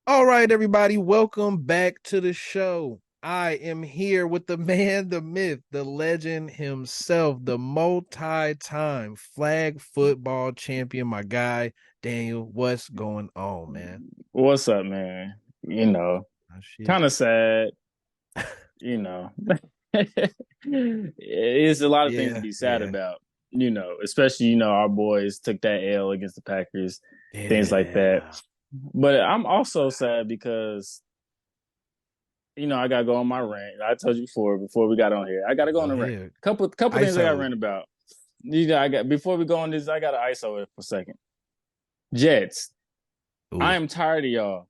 All right, everybody, welcome back to the show. I am here with the man, the myth, the legend himself, the multi-time flag football champion, my guy, Daniel. What's going on, man? What's up, man? Oh, shit. Kind of sad, you know. It's a lot of things to Yeah, be sad yeah, about, especially, our boys took that L against the Packers, things like that. yeah. But I'm also sad because, I gotta go on my rant. I told you before we got on here. I gotta go Go on the rant. ahead. Couple things I gotta ISO. rant about. I got before we go on this, I gotta ISO it for a second. Jets. I Ooh. am tired of y'all.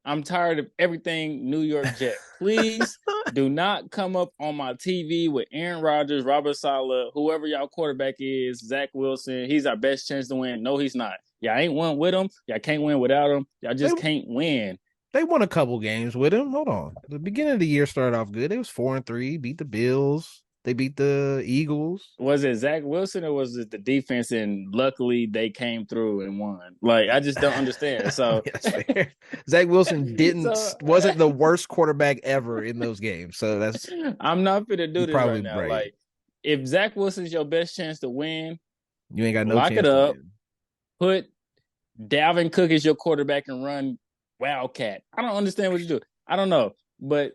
I'm tired of everything New York Jet. Please do not come up on my TV with Aaron Rodgers, Robert Saleh, whoever y'all quarterback is, Zach Wilson. He's our best chance to win. No, he's not. Y'all ain't won with him. Y'all can't win without him. Y'all They just can't win. they won a couple games with him. Hold on. The beginning of the year started off good. It was 4-3, beat the Bills. They beat the Eagles. Was it Zach Wilson or was it the defense? And luckily they came through and won. Like I just don't understand. I mean, So, that's fair. Zach Wilson so wasn't the worst quarterback ever in those games, so that's I'm not fit to you do this probably right now. right. Like if Zach Wilson's your best chance to win, You ain't got no lock it chance to up. win. Put Dalvin Cook as your quarterback and run Wildcat. I don't understand what you do. I don't know. But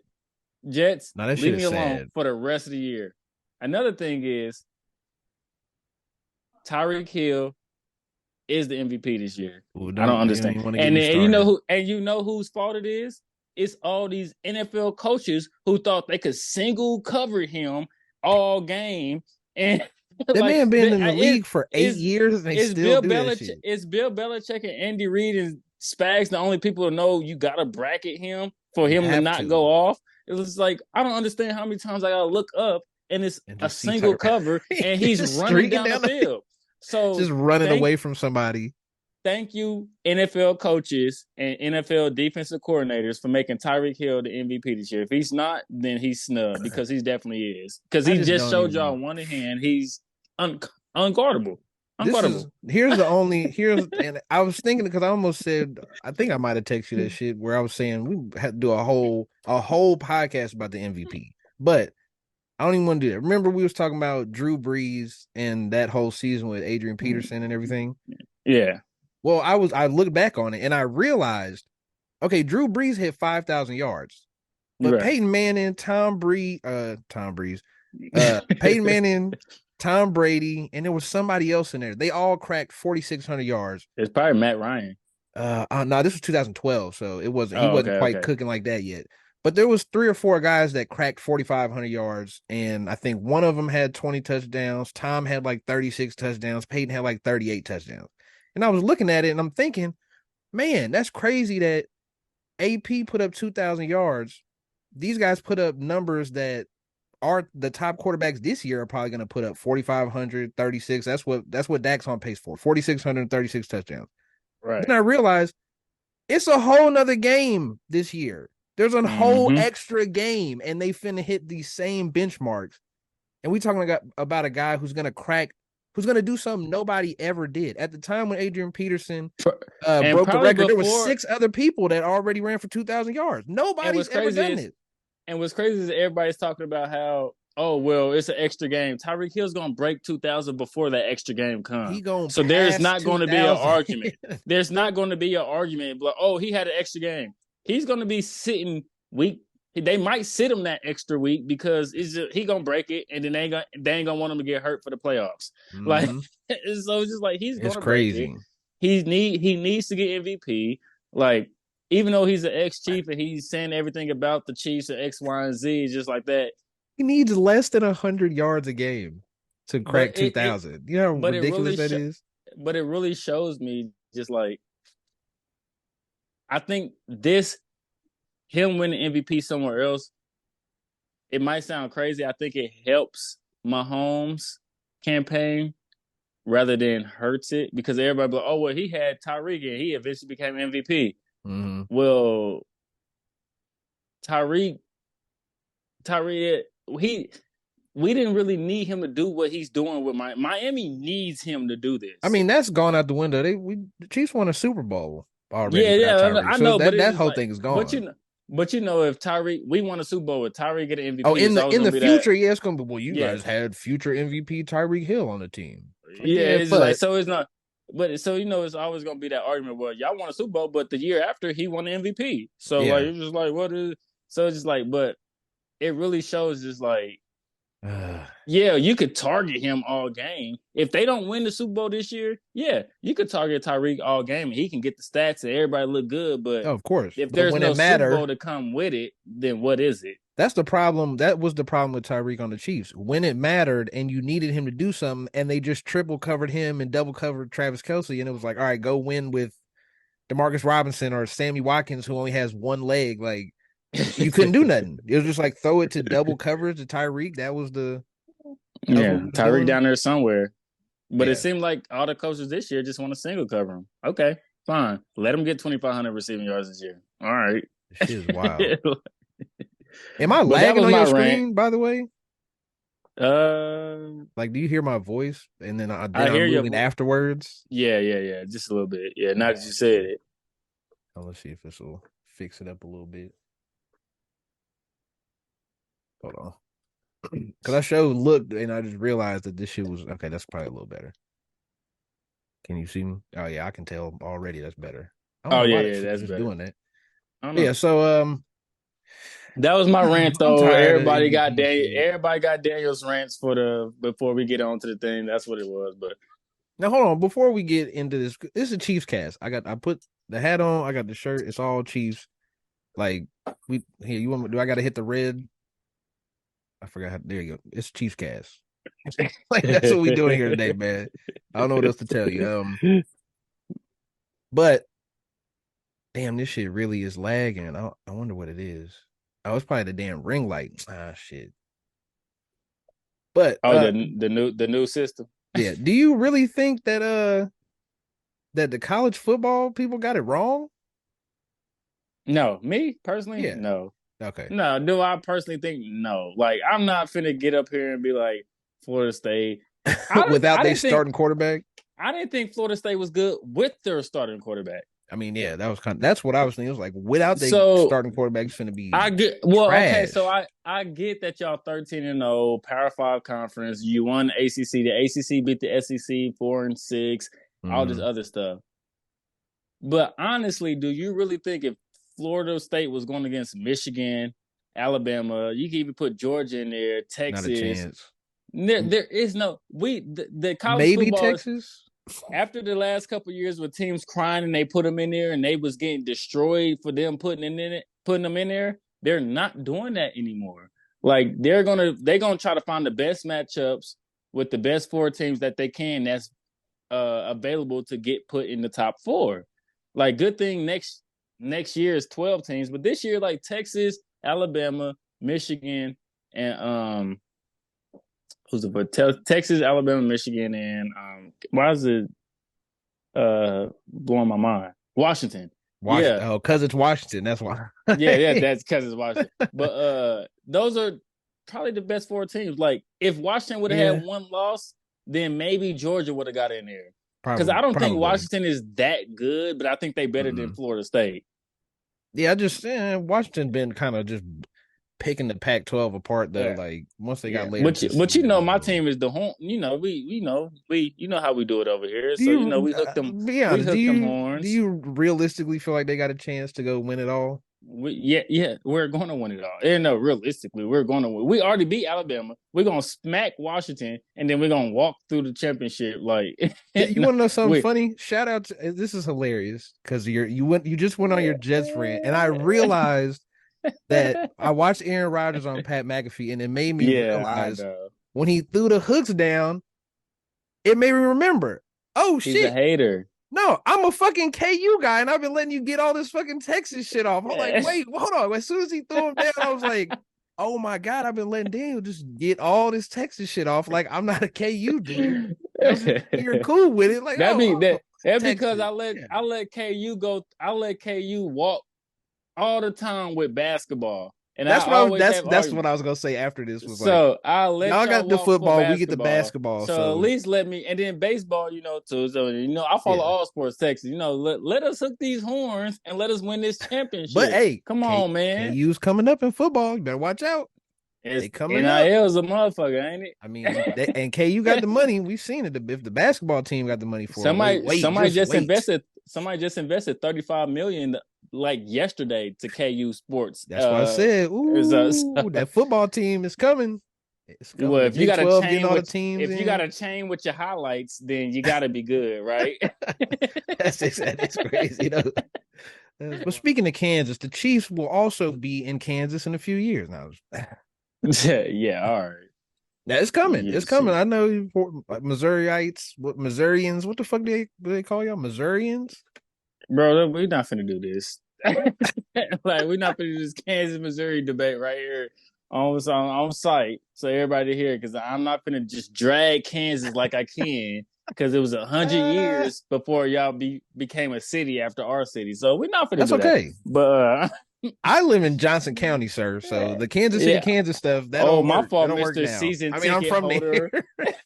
Jets, Now that shit leave is me alone sad. for the rest of the year. Another thing is Tyreek Hill is the MVP this year. Ooh, I don't don't you don't understand. even want to get And me then, you know started. who and you know whose fault it is? It's all these NFL coaches who thought they could single cover him all game. And That like man been in the it league for eight is years and they is still Bill do that Belichick shit. and Andy Reid and Spags the only people to know you gotta bracket him for You him to have not to go off? It was like I don't understand how many times I gotta look up and it's and a just see single Tyler cover and he's just running streaking down the down the field. just So running thank away from somebody. thank you, NFL coaches and NFL defensive coordinators, for making Tyreek Hill the MVP this year. If he's not, then he's snubbed because he definitely is. Because I he just just don't showed y'all even. one hand he's unguardable. This is Unguardable. here's the only here's and I was thinking because I almost said I think I might have texted you that shit where I was saying we had to do a whole podcast about the MVP, but I don't even want to do that. Remember we was talking about Drew Brees and that whole season with Adrian Peterson and everything. Yeah. Well, I looked back on it and I realized, okay, Drew Brees hit 5,000 yards, but Right. Peyton Manning, Peyton Manning, Tom Brady, and there was somebody else in there. They all cracked 4,600 yards. It's probably Matt Ryan. No, this was 2012, so he Oh, wasn't okay, quite okay. cooking like that yet. But there was three or four guys that cracked 4,500 yards, and I think one of them had 20 touchdowns. Tom had like 36 touchdowns. Peyton had like 38 touchdowns. And I was looking at it, and I'm thinking, man, that's crazy that AP put up 2,000 yards. These guys put up numbers that are the top quarterbacks this year are probably going to put up 4,500, 36. That's what Dak's on pace for. 4,636 touchdowns. Then Right. I realized it's a whole nother game this year. There's a whole Mm-hmm. extra game, and they finna hit these same benchmarks. And we talking about a guy who's gonna do something nobody ever did. At the time when Adrian Peterson And broke the probably record, there was before, six other people that already ran for 2,000 yards. and Nobody's what's ever crazy done is this. And what's crazy is everybody's talking about how, oh well, it's an extra game. Tyreek Hill's gonna break 2,000 before that extra game He comes. gonna So there's pass not going to be an 2,000. argument. There's not going to be an argument. Like, oh, he had an extra game. He's going to be sitting week. They might sit him that extra week because he gonna break it, and then they ain't gonna want him to get hurt for the playoffs. Like, Mm-hmm. so it's just like he's It's gonna break it. crazy. He needs to get MVP. Like even though he's an ex Chief and he's saying everything about the Chiefs and X, Y, and Z, just like that. He needs less than 100 yards a game to But crack 2,000. You know how but it ridiculous really that is? but it really shows me just like I think this him winning MVP somewhere else. It might sound crazy. I think it helps Mahomes' campaign rather than hurts it because everybody be like, oh well, he had Tyreek and he eventually became MVP. Mm-hmm. Well, Tyreek Tyreek he we didn't really need him to do what he's doing with Miami. Miami needs him to do I this. mean, that's gone out the window. The Chiefs won a Super Bowl. already Yeah, without yeah, Tyreek. I So know, but it's that just whole like, thing is but gone. if Tyreek, we won a Super Bowl with Tyreek get an Oh, MVP, it's always in gonna the be that. future, yeah, it's gonna be well, you Yeah, guys had future MVP Tyreek Hill on the team. It's like, yeah, yeah, it's just like, but so it's not. But so it's always gonna be that argument. Well, y'all won a Super Bowl, but the year after he won the MVP. So like yeah. it's just like what is? So it's just like, but it really shows just like, yeah, you could target him all game. If they don't win the Super Bowl this year, yeah, you could target Tyreek all game and he can get the stats and everybody look good. But Oh, of course. if But there's when it no Super Bowl matter, to come with it, then what is it? that's the problem. That was the problem with Tyreek on the Chiefs. When it mattered and you needed him to do something, and they just triple covered him and double covered Travis Kelsey, and it was like, all right, go win with Demarcus Robinson or Sammy Watkins, who only has one leg. Like you couldn't do nothing. It was just like throw it to double coverage to Tyreek. That was Yeah, what we was Tyreek doing. down there somewhere. But it Yeah, seemed like all the coaches this year just want to single cover him. Okay, fine. Let him get 2,500 receiving yards this year. All right. this shit is wild. Am I But that lagging was on my your rant. screen, by the way? Uh, Like, do you hear my voice? And then I I'm hear moving you. afterwards. Yeah, yeah, yeah. Just a little bit. Yeah, now that you Oh, said it. let's see if this will fix it up a little bit. Hold on. Because I showed looked and I just realized that this shit was okay. That's probably a little better. Can you see me? Oh yeah, I can tell already. That's better. I don't Oh know yeah, why that yeah, shit's that's just better. doing that. I don't But know. yeah, so That was my rant I'm though. tired of MVP shit. Everybody got Daniel's rants for the before we get on to the thing. That's what it was. But Now hold on, before we get into this is a Chiefs cast. I put the hat on. I got the shirt. It's all Chiefs. Like we here. You want? Do I got to hit the red? I forgot. There you go. It's Chiefs cast. Like that's what we doing here today, man. I don't know what else to tell you. But damn, this shit really is lagging. I wonder what it is. Oh, it's probably the damn ring light. Ah, shit. But oh, the new system. yeah. Do you really think that the college football people got it wrong? No, me personally, Yeah. no. Okay. No, do I personally think no? Like I'm not finna get up here and be like Florida State. Without I they didn't think starting quarterback. Florida State was good with their starting quarterback. I mean, yeah, that's what I was thinking. It was like without they So starting quarterback, it's gonna be I get okay. So trash. I get that y'all 13-0 Power Five conference. You won the ACC. The ACC beat the SEC 4-6. All this Mm-hmm. other stuff. But honestly, do you really think if Florida State was going against Michigan, Alabama, you can even put Georgia in there, Not a Texas? chance. There is no the college Maybe football is Texas. after the last couple of years with teams crying and they put them in there and they was getting destroyed for them putting them in there. They're not doing that anymore. Like they're gonna try to find the best matchups with the best four teams that they can that's available to get put in the top four. Like good thing next year is 12 teams, but this year like Texas, Alabama, Michigan, and who's it? Texas, Alabama, Michigan, and why is it blowing my mind? Washington. Washington. Yeah, Oh, because it's Washington. That's why. yeah. That's because it's Washington. But those are probably the best four teams. Like if Washington would have Yeah, had one loss, then maybe Georgia would have got in there. Because I probably, don't think probably. Washington is that good, but I think they better than Mm-mm. Florida State. Yeah, I just Washington been kind of just picking the Pac-12 apart though. Yeah. Like once they got Yeah, later but into the but season, it was my over. team is the home. We how we do it over here. Do So you we hook them. be We honest? hook them Do horns. you realistically feel like they got a chance to go win it all? Yeah, we're going to win it all. And no, realistically, we're going to win. We already beat Alabama. We're going to smack Washington, and then we're going to walk through the championship. Like, You no, want to know something we. funny? Shout out to this is hilarious because you just went on your Jets rant, and I realized that I watched Aaron Rodgers on Pat McAfee, and it made me Yeah, I realize know. when he threw the hooks down, it made me remember. Oh He's a shit! hater. No, I'm a fucking KU guy, and I've been letting you get all this fucking Texas shit off. I'm like, wait, hold on. As soon as he threw him down, I was like, oh my god, I've been letting Daniel just get all this Texas shit off. Like I'm not a KU dude. You're cool with it. Like, that be oh, that because Texas. Yeah. I let KU go. I let KU walk all the time with basketball. And I That's what I was. always have That's what arguments. I was gonna say after this was like, So I'll let y'all y'all got the walk for football, we get the basketball. basketball. So at So least let me, and then baseball, too. So I follow yeah, all sports Texas. Let us hook these horns and let us win this but championship. hey, Come on, man. KU's coming up in football. You better watch out. They It's coming up. NIL's a motherfucker, ain't it? I mean, and KU got the money. We've seen it. If the basketball team got the money for it, somebody somebody just just wait. invested 35 million like yesterday to KU Sports. That's why I said, ooh, that football team is coming. It's coming. Well, The Big 12 getting all the teams if you got in. a chain with your highlights, then you got to be good, right? That's crazy, though. But speaking of Kansas, the Chiefs will also be in Kansas in a few years now. Yeah, all right. Now it's coming. It's Yes, coming. I know Missouriites, Missourians. What the fuck do they call y'all? Missourians? bro. We're not finna do this. Like we're not finna do this Kansas Missouri debate right here on site, so everybody hear because I'm not finna just drag Kansas like I can because it was 100 years before y'all became a city after our city. So we're not finna That's do that. okay. But I live in Johnson County, sir. So the Kansas City, yeah. Kansas stuff that Oh, don't my work. That fault, don't work Mister now. Season I mean, I'm Ticket from there. Holder,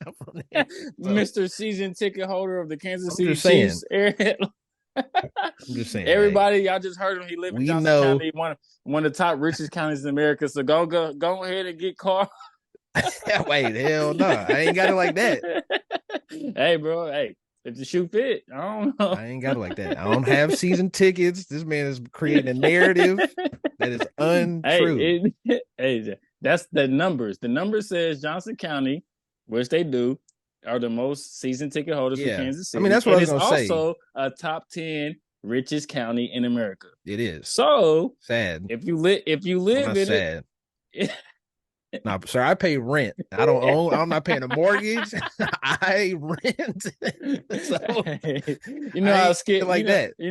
I'm from there. So Mister Season Ticket Holder of the Kansas I'm City just saying. Chiefs. I'm just saying. Hey, Everybody, y'all just heard him. He live in we Johnson know. County, one of the top richest counties in America. So go ahead and get caught. Wait, hell no. I ain't got it like that. Hey, bro. Hey, if the shoe fit, I don't know. I ain't got it like that. I don't have season tickets. This man is creating a narrative that is untrue. Hey, that's the numbers. The number says Johnson County, which they do, are the most season ticket holders for Yeah. Kansas I mean, City, that's what I and was it's gonna say. also a top 10 richest county in America. It is. So Sad. if you Well, live not in it, sad. No, sir, I pay rent. I don't own, I'm not paying a mortgage. I rent. So you know I how ain't Skip, like that. you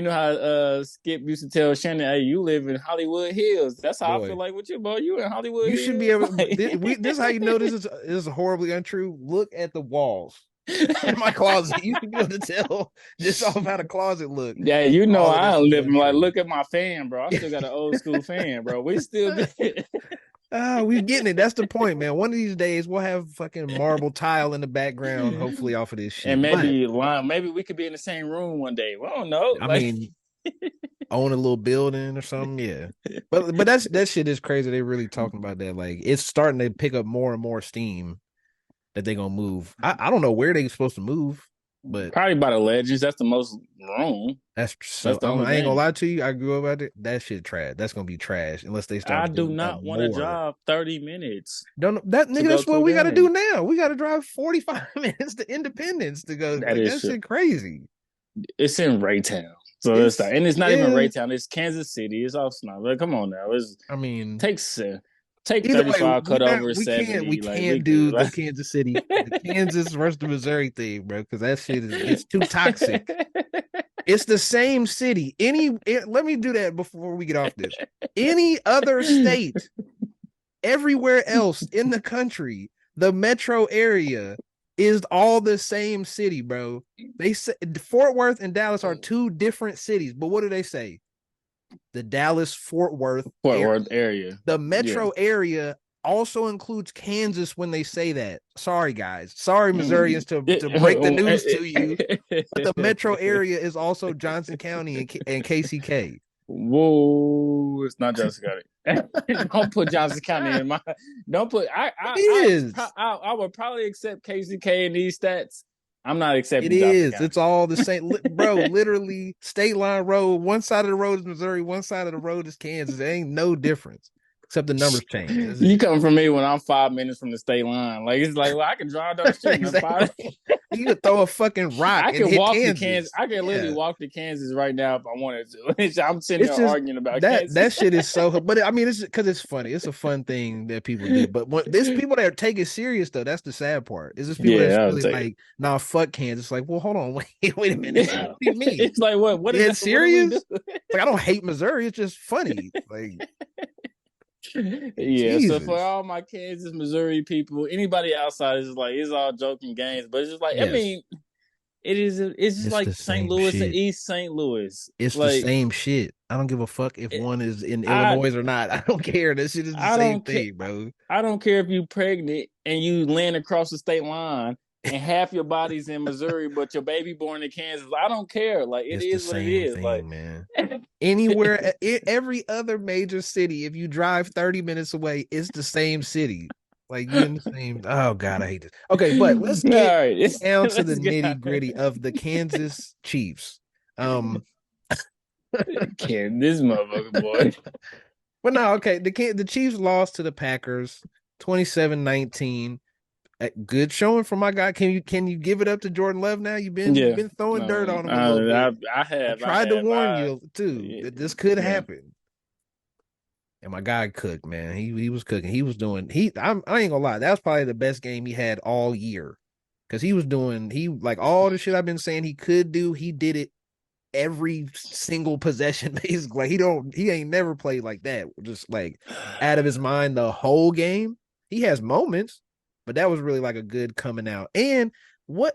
know how Skip used to tell Shannon, "Hey, you live in Hollywood Hills." That's how I feel Boy. like with you, boy. You in Hollywood You should be Hills, able. like. This is how you know this is horribly untrue. Look at the walls in my closet. You should be able to tell just off how the closet look. Yeah, All of I this don't is live in like untrue. look at my fan, bro. I still got an old school fan, bro. We still good. We getting it. That's the point, man. One of these days we'll have fucking marble tile in the background, hopefully off of this And shit. But maybe we could be in the same room one day. We don't know. I Like mean, own a little building or something, yeah. But that shit is crazy. They really talking about that. Like it's starting to pick up more and more steam that they gonna move. I don't know where they supposed to move, but probably by the legends. That's the most room. that's so. That's the only I ain't gonna thing. lie to you. I grew up at it. That shit trash. That's gonna be trash unless they I start do building up not want to more. drive 30 minutes Don't that to nigga? go That's to what a we got to do game. now. We got to drive 45 minutes to Independence to go. That Like is that true. shit crazy. It's in Raytown. So it's not even Yeah. Raytown. It's Kansas City. It's off Snow. Like, come on now. I mean, Takes take either way, 35 cut over we 70. Like we can't do good. the Like, Kansas City, the Kansas versus the Missouri thing, bro, because that shit it's too toxic. It's the same city. Let me do that before we get off this. Any other state, everywhere else in the country, the metro area is all the same city, bro. They say Fort Worth and Dallas are two different cities, but what do they say? The Dallas Fort Worth Fort area. Worth area. The Yeah. metro area also includes Kansas when they say that. Sorry, guys. Sorry, Missourians, to break the news to you. But the metro area is also Johnson County and KCK. Whoa, it's not Johnson County. Don't put Johnson County in my. Don't put. It is. I would probably accept KCK in these stats. I'm not It accepting Johnson is. County. It's all the same, bro. Literally, state line road. One side of the road is Missouri. One side of the road is Kansas. There ain't no difference except the numbers change. That's You it. come from me when I'm 5 minutes from the state line. Like it's like, well, I can drive down the street in five. Exactly. You could throw a fucking rock I and can hit walk to Kansas. Kansas. I can literally Yeah. walk to Kansas right now if I wanted to. I'm sitting It's there just arguing about that Kansas. shit is so. But I mean, it's because it's funny. It's a fun thing that people do. But when there's people that take it serious though, that's the sad part. Is this people Yeah, that's I'll really take it. like, nah, fuck Kansas. Like, well, hold on, wait a minute. What do you mean? It's like what? What is Dead that? What do we do? serious? Like, I don't hate Missouri. It's just funny. Like, Yeah, so for Jesus. all my Kansas, Missouri people, anybody outside is just like it's all joking games, but it's just like I Yes. mean, It's just It's like the St. same Louis and shit. East St. Louis. It's the Like same shit. I don't give a fuck if it, one is in I Illinois or not. I don't care. That shit is the I same don't care. thing, bro. I don't care if you pregnant and you land across the state line and half your body's in Missouri, but your baby born in Kansas. I don't care. Like it It's the is what it same is. thing, man. Like Anywhere, every other major city, if you drive 30 minutes away, it's the same city. Like you in the same. Oh God, I hate this. Okay, but let's all get right, down to the let's get nitty gritty of the Kansas Chiefs. Um, Ken, this motherfucker boy. but no, okay. The Chiefs lost to the Packers 27-19. Good showing for my guy. Can you give it up to Jordan Love now? You've Yeah, been throwing dirt no, on him a little bit. I I tried to have, warn you too yeah, that this could yeah. happen. And my guy cooked, man. He was cooking. He was doing I ain't gonna lie. That was probably the best game he had all year. Cause he was doing he like all the shit I've been saying he could do, he did it every single possession basically. Like he ain't never played like that. Just like out of his mind the whole game. He has moments, but that was really like a good coming out. And what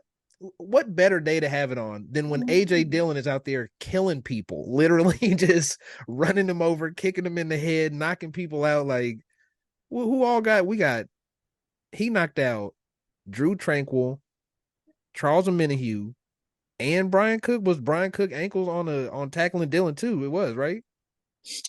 what better day to have it on than when AJ Dillon is out there killing people, literally just running them over, kicking them in the head, knocking people out. Like who all got? We got he knocked out Drew Tranquil, Charles Omenihu, and Brian Cook. Was Brian Cook ankles on tackling Dillon too? It was right.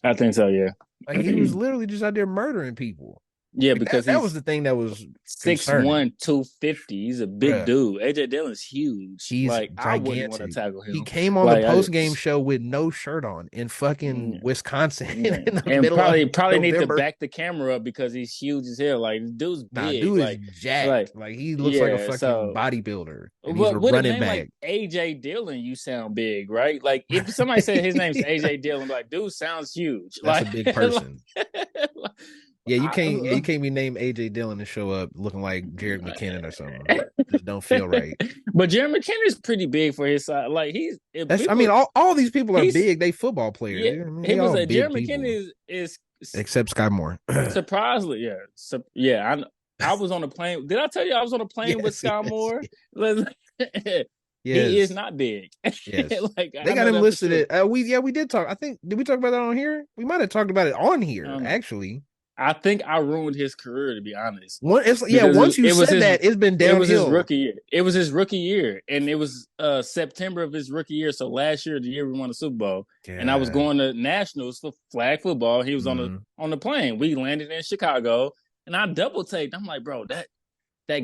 I think so. Yeah, Like he was literally just out there murdering people. yeah, Like because that was he's the thing that was concerning. 6'1", 250. He's a big Bruh. dude. AJ Dillon's huge. He's Like I wouldn't want to gigantic. tackle He him. came on the Like I, post game show with no shirt on in fucking Wisconsin yeah. in the And middle of probably need to November. back the camera up because he's huge as hell. Like dude's Nah, big. dude is Like jacked. Like he looks like a yeah. fucking So, bodybuilder, and he's a but with a running name like back. AJ Dillon, you sound big, right? Like if somebody said his name's AJ Dillon, like dude sounds huge. That's a Like, big person. Yeah, you can't. Yeah, I, you can't be named AJ Dillon and show up looking like Jared McKinnon or something. Just don't feel right. but Jerry McKinnon is pretty big for his size. Like he's if That's. I mean, people all these people are he's big. They football players. yeah I mean, he they was all a Jerry big McKinnon people, is except Sky Moore. surprisingly yeah. I was on a plane. Did I tell you I was on a plane with Yes, Scott yes, Moore? He is yes, not big. yes. Like They I got know him that for listed sure. at. We did talk. I think did we talk about that on here? We might have talked about it on here Um, actually. I think I ruined his career to be honest. One, it's yeah. Because Once you it was said his that, it's been it was his downhill. rookie year. It was his rookie year, and it was September of his rookie year. So last year, the year we won the Super Bowl, and I was God. going to nationals for flag football. He was Mm. on the plane. We landed in Chicago, and I double taped. I'm like, bro, that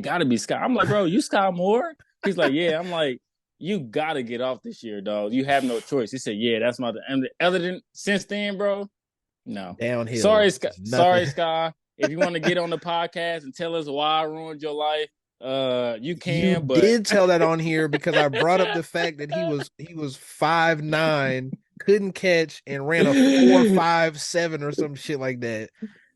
got to be Scott. I'm like, bro, you Scott Moore? He's like, yeah. I'm like, you got to get off this year, dog. You have no choice. He said, yeah, that's my. And other than since then, bro, no. Downhill. Sorry, Nothing. Scott. If you want to get on the podcast and tell us why I ruined your life, you You can. But did tell that on here because I brought up the fact that he was 5'9", couldn't catch, and ran a 4.57 or some shit like that.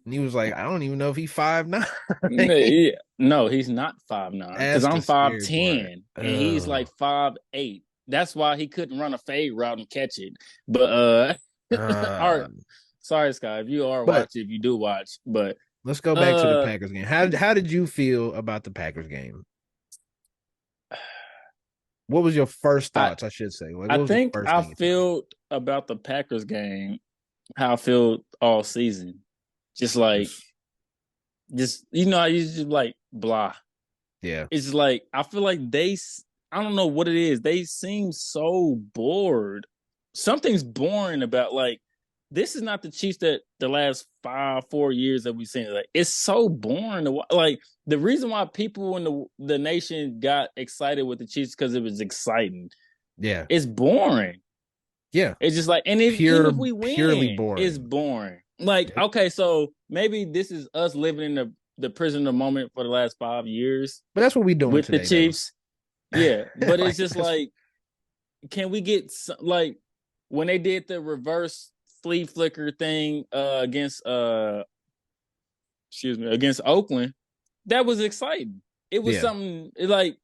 And he was like, I don't even know if he's 5'9". no, he's not 5'9" because That's I'm the scary part. 5'10" and he's like 5'8". That's why he couldn't run a fade route and catch it. But all right. Uh, Sorry, Scott. If you are but watching, if you do watch, but let's go back to the Packers game. How did you feel about the Packers game? What was your first thoughts? I should say. Like, I what was the think first I thing you thought? feel about the Packers game how I feel all season. Just like, just I used to like blah. Yeah, It's like I feel like I don't know what it is. They seem so bored. Something's boring about like this is not the Chiefs that the last 4 years that we've seen. Like it's so boring to like the reason why people in the nation got excited with the Chiefs because it was exciting. yeah, It's boring. yeah. It's just like, and even if we Purely win, it's boring. boring. Like, okay, so maybe this is us living in the prisoner moment for the last 5 years But that's what we doing with the today, though. Chiefs. Yeah, but it's Like, just like, can we get like when they did the reverse flea flicker thing against against Oakland? That was exciting. It was yeah. something like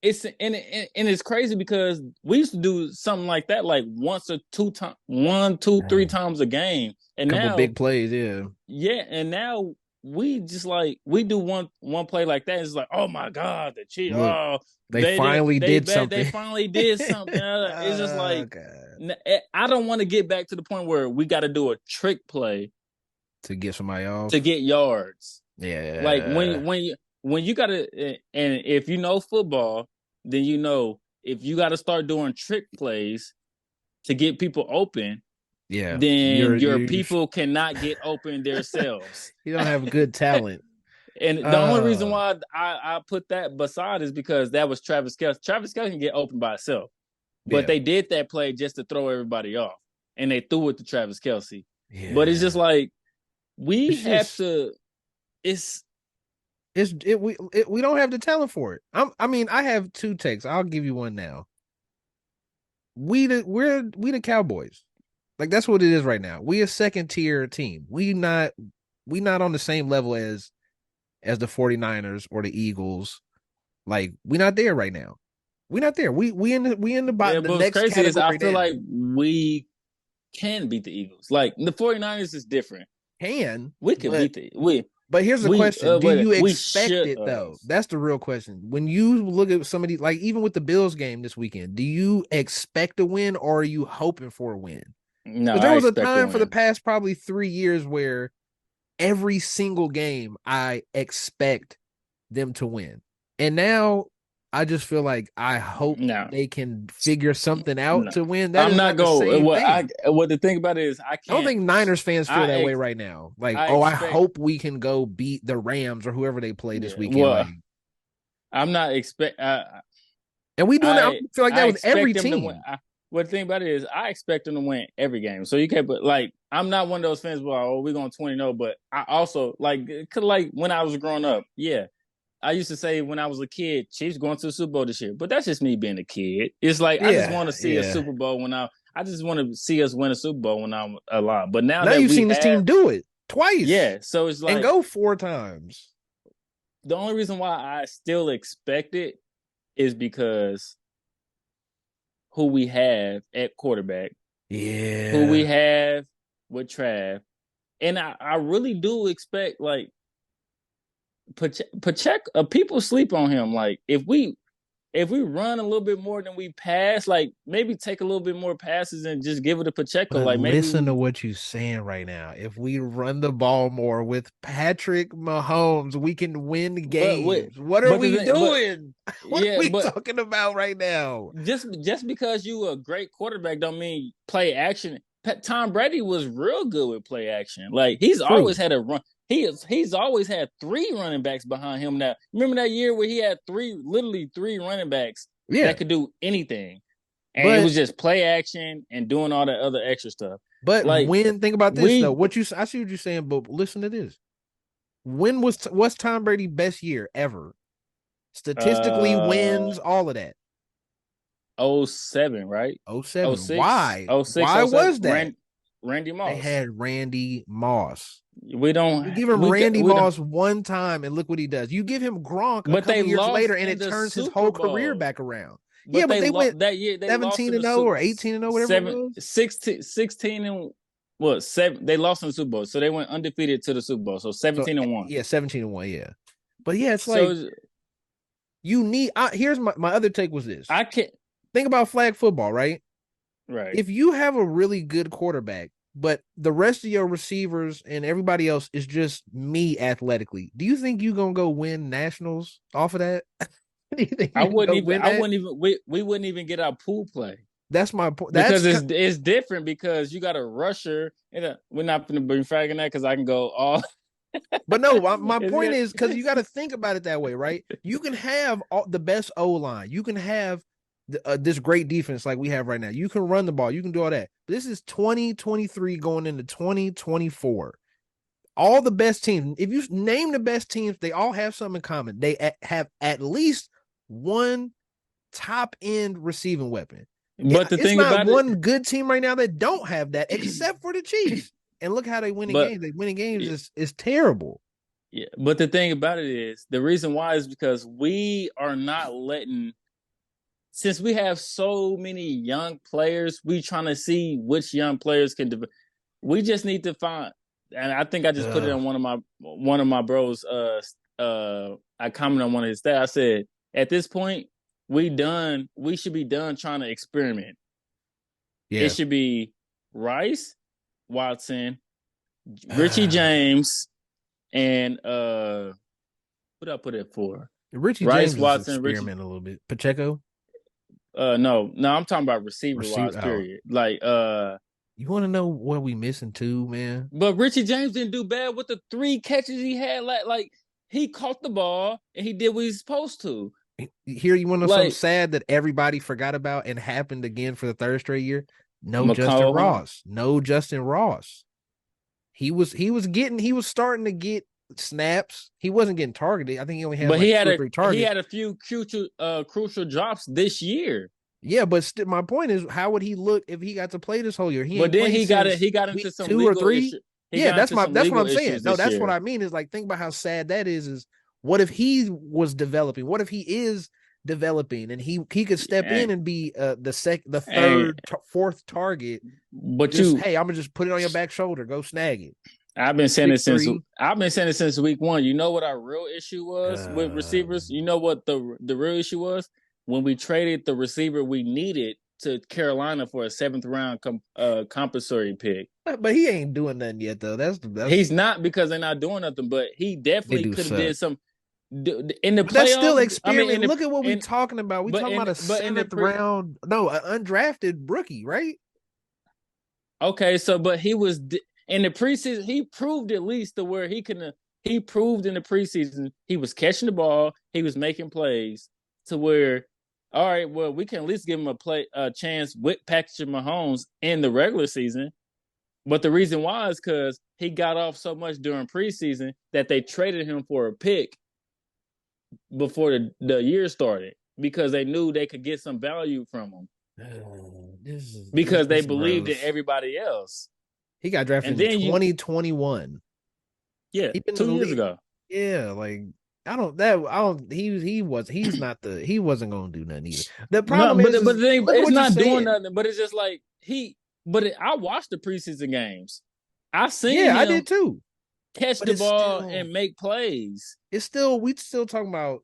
it's and it's crazy because we used to do something like that like once or two times, 1, 2, 3 times a game, and Couple now big plays, yeah. yeah, and now we just like we do one play like that. It's like, oh my god, the Chiefs. Look, Oh, they finally they did bet they something. finally did something. It's just Oh like God. I don't want to get back to the point where we got to do a trick play To get somebody to off. get yards. Like Yeah. when you gotta, and if you know football, then you know if you got to start doing trick plays to get people open, Yeah. then your You're people cannot get open themselves. you don't have good talent. And the only reason why I put that beside is because that was Travis Kelce. Travis Kelce can get open by himself, but Yeah. they did that play just to throw everybody off, and they threw it to Travis Kelce. But it's just Yeah. like we It's have just to. It's we don't have the talent for it. I mean, I have two takes. I'll give you one now. We the Cowboys. Like that's what it is right now. We a second tier team. We not on the same level as the 49ers or the Eagles. Like we not there right now. We not there. We in the yeah. bottom the But what's next crazy is I category feel down. like we can beat the Eagles. Like the 49ers is different. Can, We could but beat the but here's the question. Do you we expect should it have. though? That's the real question. When you look at somebody like even with the Bills game this weekend, do you expect a win or are you hoping for a win? No, Because there I was a expect to time for the win. past probably 3 years where every single game I expect them to win. And now I just feel like I hope No, they can figure something out no, to win. That I'm is not not the going. same thing. What the thing about it is I I don't can't. think Niners fans feel I that way ex, right now. Like, I oh, I expect. hope we can go beat the Rams or whoever they play this Yeah. weekend. Like, Well, I'm not expect. and we doing that. I feel like that I with every expect them to win. team. Well, the thing about it is, I expect them to win every game. So you can't. But like, I'm not one of those fans. Well, oh, we're going 20-0. But I also like when I was growing up. Yeah, I used to say when I was a kid, Chiefs going to the Super Bowl this year. But that's just me being a kid. It's like I just Yeah, want to see a yeah. Super Bowl when I just want to see us win a Super Bowl when I'm alive. But now Now that you've we seen this have, team do it twice yeah. So it's and like go 4 times. the only reason why I still expect it is because who we have at quarterback, who we Yeah. have with Trav, and I really do expect like Pacheco. People sleep on him. Like if we run a little bit more than we pass, like maybe take a little bit more passes and just give it to Pacheco. But Like maybe listen to we, what you're saying right now. If we run the ball more with Patrick Mahomes, we can win but games. What are but the we thing, but doing? What are yeah, we but talking about right now? just because you a great quarterback don't mean play action. Tom Brady was real good with play action. Like he's always True. had a run. He's always had three running backs behind him. Now remember that year where he had literally three running backs that Yeah. could do anything, and it But was just play action and doing all that other extra stuff. but Like when think about this though. we I see what you're saying, but listen to this. What's Tom Brady's best year ever? Statistically, uh wins, all of that. '07, right? Oh Oh seven. six, Why? oh six, Why oh seven. was that? Randy They Moss. had Randy Moss. We don't You give him Randy we don't Moss one time and look what he does. You give him Gronk a but they couple years later lost and in it the turns his Super whole career Bowl. back around. Yeah, But but they they lost went that year. They lost 17 in the and 0 or 18 and 0, whatever it seven, was. 16, 16 and what seven? They lost in the Super Bowl, so they went undefeated to the Super Bowl. So So 17-1. yeah, 17 and 1, yeah. But yeah, it's like So you need here's my other take was this. I can't. Think about flag football, right? Right. If you have a really good quarterback, but the rest of your receivers and everybody else is just me athletically, do you think you're gonna go win nationals off of that? Do you think I you can wouldn't go even. win I that? wouldn't even. We wouldn't even get our pool play That's my point. because it's different because you got a rusher. We're not going to be fragging that because I can go all. but no, my It's point is because you got good. to think about it that way, right? You can have the best O line, you can have this great defense like we have right now. You can run the ball, you can do all that. This is 2023 going into 2024. All the best teams, if you name the best teams, they all have something in common. They have at least one top end receiving weapon. But the It's thing not about it, one good team right now that don't have that, except for the Chiefs. And look how they winning but games. They winning games is terrible. yeah, but the thing about it is the reason why is because we are not letting. Since we have so many young players, we trying to see which young players can. We just need to find. and I think I just put it Ugh. on one of my bros. I commented on one of his stats. I said, at this point, we done. We should be done trying to experiment. It Yeah. should be Rice, Watson, Richie Uh, James, and what did I put it for? Richie Rice, James is Watson, Richie. experimenting a little bit. Pacheco, No, I'm talking about receiver receiver. wise. Oh, Period. Like you want to know what we missing too, man? but Richie James didn't do bad with the 3 catches he had. Like he caught the ball and he did what he's supposed to. Here, you want to know something Like sad that everybody forgot about and happened again for the third straight year? No Justin McCall, Ross. No Justin Ross. He was starting to get snaps. He wasn't getting targeted. I think he only had but like two or three he targets. had a few crucial drops this year. Yeah, but my point is, how would he look if he got to play this whole year? He But ain't then played he since got into week some two or legal three. issue. He Yeah, got into some that's what legal I'm saying. issues No, this that's what year. I mean. Is like think about how sad that is. What if he was developing? What if he is developing and he could step in And, and be the and third, fourth target? but Just you hey, I'm gonna just put it on your back shoulder. Go snag it. Six three. I've been saying it since week one. You know what our real issue was with Uh, receivers? You know what the real issue was? When we traded the receiver we needed to Carolina for a seventh round compensatory pick. but he ain't doing nothing yet though. That's He's not because they're not doing nothing, but he they definitely do could have suck. did some in the But that's still playoffs. I mean, experiment. Look at what we in talking about. We talking about a but in the seventh pre round, no, an undrafted rookie, right? okay, so but he was in the preseason. He proved at least to where he can. He proved in the preseason he was catching the ball. He was making plays to where, all right, well, we can at least give him a chance with Patrick Mahomes in the regular season. But the reason why is because he got off so much during preseason that they traded him for a pick before the year started because they knew they could get some value from him because they This believed in gross. everybody else. He got drafted And in then you, 2021. yeah, He been in the 2 years league. ago. Yeah, like I don't he's not he wasn't gonna do nothing either. The No, problem but is the thing, look at it's what you're not doing saying. nothing. But it's just like I watched the preseason games. I seen Yeah, I him did too. catch But the ball and make plays. we still talking about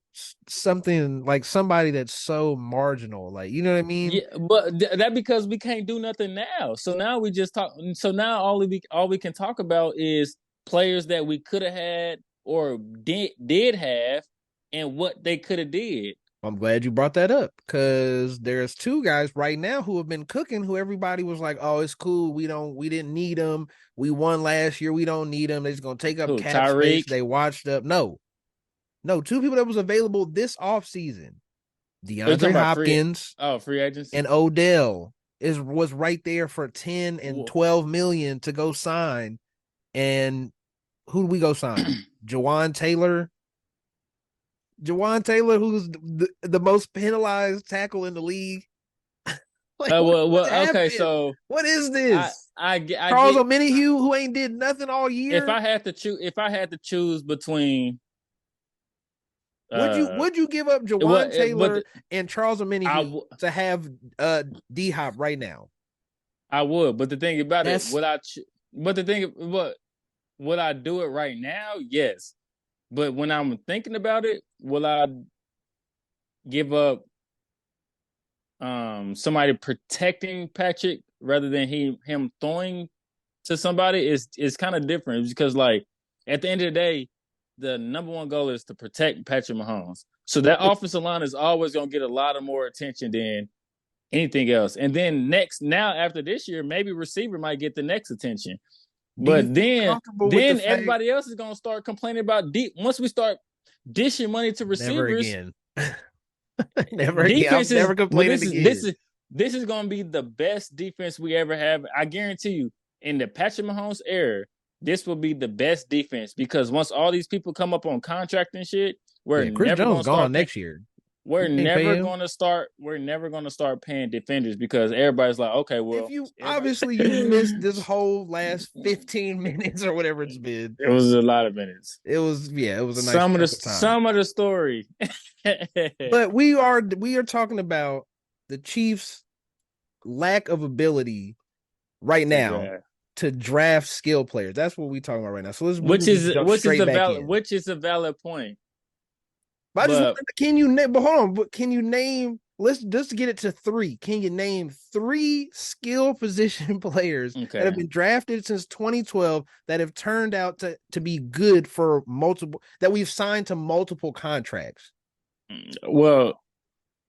something like somebody that's so marginal. Like, you know what I mean? Yeah, but that because we can't do nothing now. So now we just talk. So now all we can talk about is players that we could have had or did have, and what they could have did. I'm glad you brought that up because there's two guys right now who have been cooking who everybody was like, oh, it's cool. We didn't need them. We won last year. We don't need them. They're just going to take up Who cap space. Tyreek? They watched up. No, two people that was available this offseason. Are you talking DeAndre about Hopkins free agents? and Odell was right there for 10 and Well, 12 million to go sign. And who do we go sign? Jawan Taylor, who's the most penalized tackle in the league. Like, what okay. happened? So What is I this? I Charles get Omenihu, who ain't did nothing all year. if I had to choose between Would you uh would you give up what Jawan but Taylor and Charles I Omenihu to have D Hop right now? I would, but the thing about it, That's but the thing, would I do it right now? Yes, but when I'm thinking about it, will I give up somebody protecting Patrick rather than him throwing to somebody? Is kind of different because like at the end of the day, the number one goal is to protect Patrick Mahomes. So that offensive line is always going to get a lot of more attention than anything else. And then now after this year, maybe receiver might get the next attention. do you But feel comfortable with the then fact everybody else is gonna start complaining about once we start dishing money to never receivers, again? Never again. I'm defenses. never Well, complaining again. this is gonna be the best defense we ever have. I guarantee you, in the Patrick Mahomes era, this will be the best defense because once all these people come up on contract and shit, Yeah, Chris Jones gone next year. You can't pay him. we're never gonna start paying defenders because everybody's like, okay, If well, you everybody. obviously you missed this whole last 15 minutes or whatever it's been. It was a lot of minutes. It was a nice chunk of time. Some of the story. But we are talking about the Chiefs' lack of ability right To now draft. to draft skill players. That's what we're talking about right now. So we which can just is jump which is straight a back valid in. which is a valid point. But I just But want can you name? But hold on. But can you name? Let's just get it to three. Can you name three skill position players that have okay, been drafted since 2012 that have turned out to be good for multiple that we've signed to multiple contracts, well,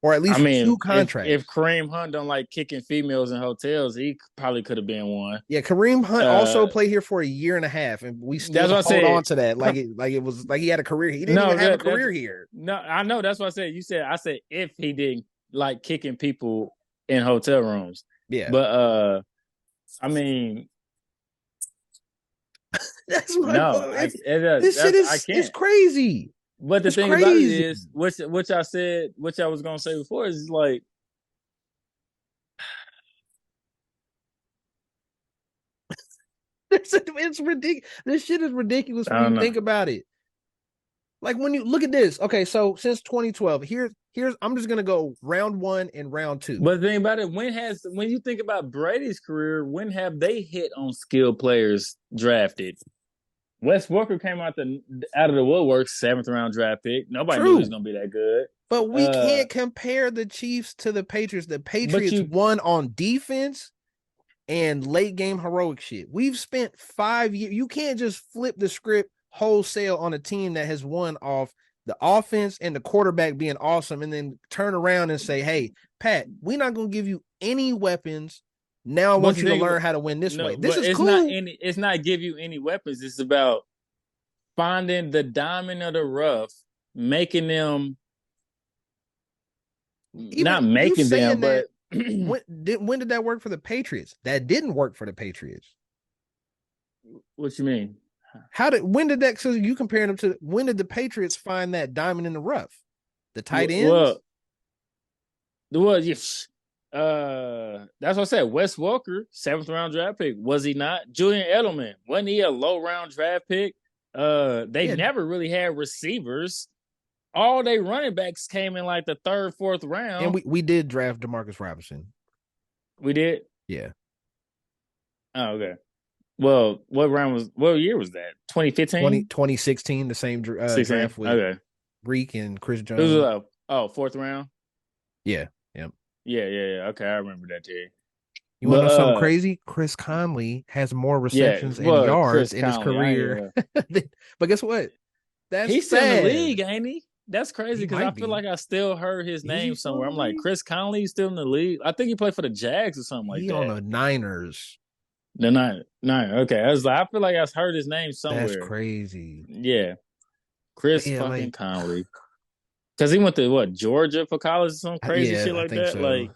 or at I least two mean, if contracts? Kareem Hunt don't like kicking females in hotels, he probably could have been one. Yeah, Kareem Hunt also Uh, played here for a year and a half, and we still that's what I hold on said. to that like it was like he had a career. He didn't even No, have a that's career here. no. I know that's what I said. I said if he didn't like kicking people in hotel rooms, Yeah, but I mean, that's my no, point. This shit that's I is can't. crazy. But the It's thing about it crazy. is, which I said, which I was gonna say before, is like It's ridiculous. This shit is ridiculous I when you don't know. think about it. Like when you look at this, okay, so since 2012, here's I'm just gonna go round one and round two. But the thing about it, when you think about Brady's career, when have they hit on skilled players drafted? Wes Walker came out of the woodwork, 7th round draft pick. Nobody knew he was True. gonna be that good. But we Uh, can't compare the Chiefs to the Patriots. The but Patriots you, won on defense and late game heroic shit. We've spent 5 years. You can't just flip the script wholesale on a team that has won off the offense and the quarterback being awesome and then turn around and say, hey, Pat, we're not going to give you any weapons. Now I but want the you to thing, learn how to win this way. no, This but is cool. it's not give you any weapons. It's about finding the diamond of the rough, making them, Even not you making them, saying that, but when did that work for the Patriots? That didn't work for the Patriots. what you mean? When did that, so you comparing them to, when did the Patriots find that diamond in the rough? The tight ends? Well, yes. That's what I said. Wes Walker, 7th round draft pick. Was he not? Julian Edelman, wasn't he a low round draft pick? They Yeah. never really had receivers. All they running backs came in like the 3rd, 4th And round. we did draft Demarcus Robinson. We did. Yeah. Oh, okay. Well, what year was that? 2015? 2016, the same 16? draft with Okay. Reek and Chris It was Jones. 4th round. Yeah. Yeah. Yeah. Okay, I remember that too. You want to But know something crazy? Chris Conley has more yeah, receptions and well, yards Chris in his Conley, career. But guess what? That's he's still in the sad. league, ain't he? That's crazy He because I might feel be. like I still heard his Is he name still in somewhere. the I'm like, league? Chris Conley still in the league? I think he played for the Jags or something like He on that. the Niners. The nine. Okay, I feel like I heard his name That's somewhere. crazy. Yeah, But Chris yeah, fucking like, Conley. Because he went to what, Georgia for college or some crazy yeah, shit I like think that. so. Like,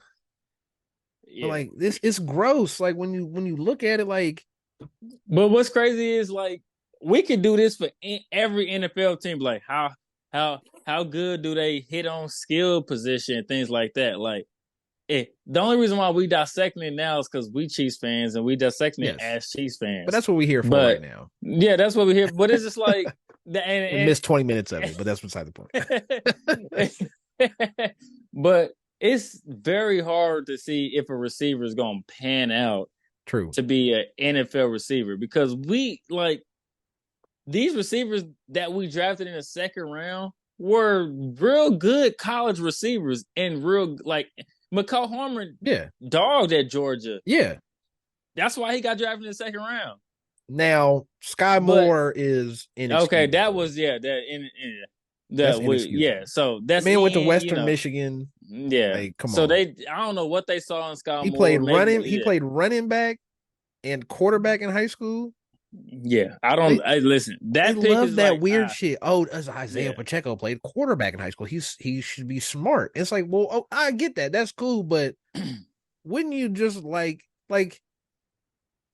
But yeah. like this, it's gross. Like when you look at it, like, But what's crazy is like we could do this for every NFL team. Like how good do they hit on skill position and things like that? Like the only reason why we dissecting it now is because we Chiefs fans and we dissecting it yes. as Chiefs But fans. that's what we're here for right But now. yeah, that's what we hear. But it's just like And missed 20 minutes of it, but that's beside the point. but it's very hard to see if a receiver is going to pan out True. to be an NFL receiver because we like these receivers that we drafted in the 2nd round were real good college receivers and real like McCall Harmon Yeah. dogged at Georgia. Yeah. That's why he got drafted in the 2nd round. Now, Sky But Moore is okay, that inexcusable. was that in That's that we inexcusable. so The that's man went to in Western Michigan. yeah. Like, come So on. I don't know what they saw in Scott He Moore. played Maybe running. He played running back and quarterback in high school. yeah. I don't. They Listen. they That pick love is that like weird shit. Oh, as Isaiah yeah. Pacheco played quarterback in high school. He should be smart. It's like, well, oh, I get that. That's cool, but wouldn't you just like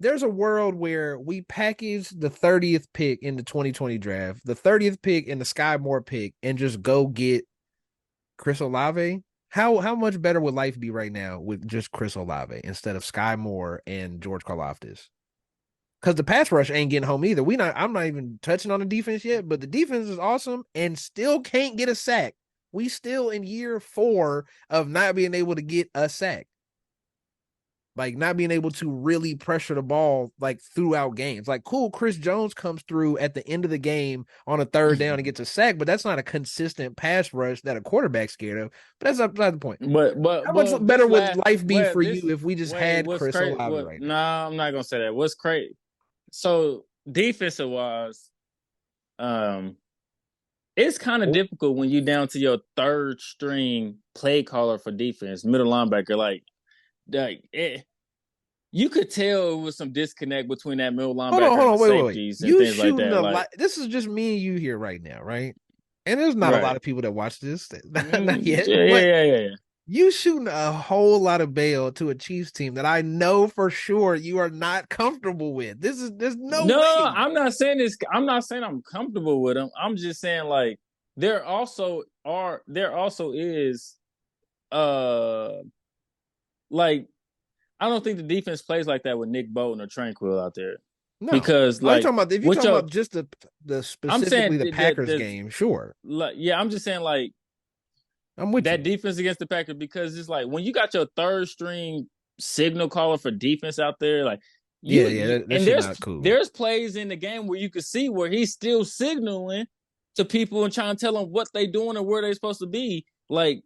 there's a world where we package the 30th pick in the 2020 draft, the 30th pick and the Sky Moore pick, and just go get Chris Olave? How much better would life be right now with just Chris Olave instead of Sky Moore and George Karlaftis? Because the pass rush ain't getting home either. I'm not even touching on the defense yet, but the defense is awesome and still can't get a sack. We still in year 4 of not being able to get a sack. like not being able to really pressure the ball like throughout games. Like, cool, Chris Jones comes through at the end of the game on a third down and gets a sack, but that's not a consistent pass rush that a quarterback's scared of. But that's not the point. How much better this would last life be well for this you if we just wait had what's Chris crazy Olave what right now? nah, I'm not gonna say that. What's crazy? So defensive wise, um, it's kind of difficult when you down to your third string play caller for defense, middle linebacker. You could tell it was some disconnect between that middle linebacker Hold and the on, wait. safeties and You things like shooting that. a Like, lot. This is just me and you here right now, right? And there's not a lot right? of people that watch this, not yet. Yeah, But yeah. you shooting a whole lot of bail to a Chiefs team that I know for sure you are not comfortable with. There's no No, way. I'm not saying this. I'm not saying I'm comfortable with them. I'm just saying like there also is uh like I don't think the defense plays like that with Nick Bolton or Tranquil out there No. because Oh, you like talking about if you're with talking your about just the I'm specifically saying the Packers game, sure. like yeah I'm just saying like I'm with that you. defense against the Packers because it's like when you got your third string signal caller for defense out there, like Yeah, that and shit not cool. there's plays in the game where you can see where he's still signaling to people and trying to tell them what they doing and where they're supposed to be. Like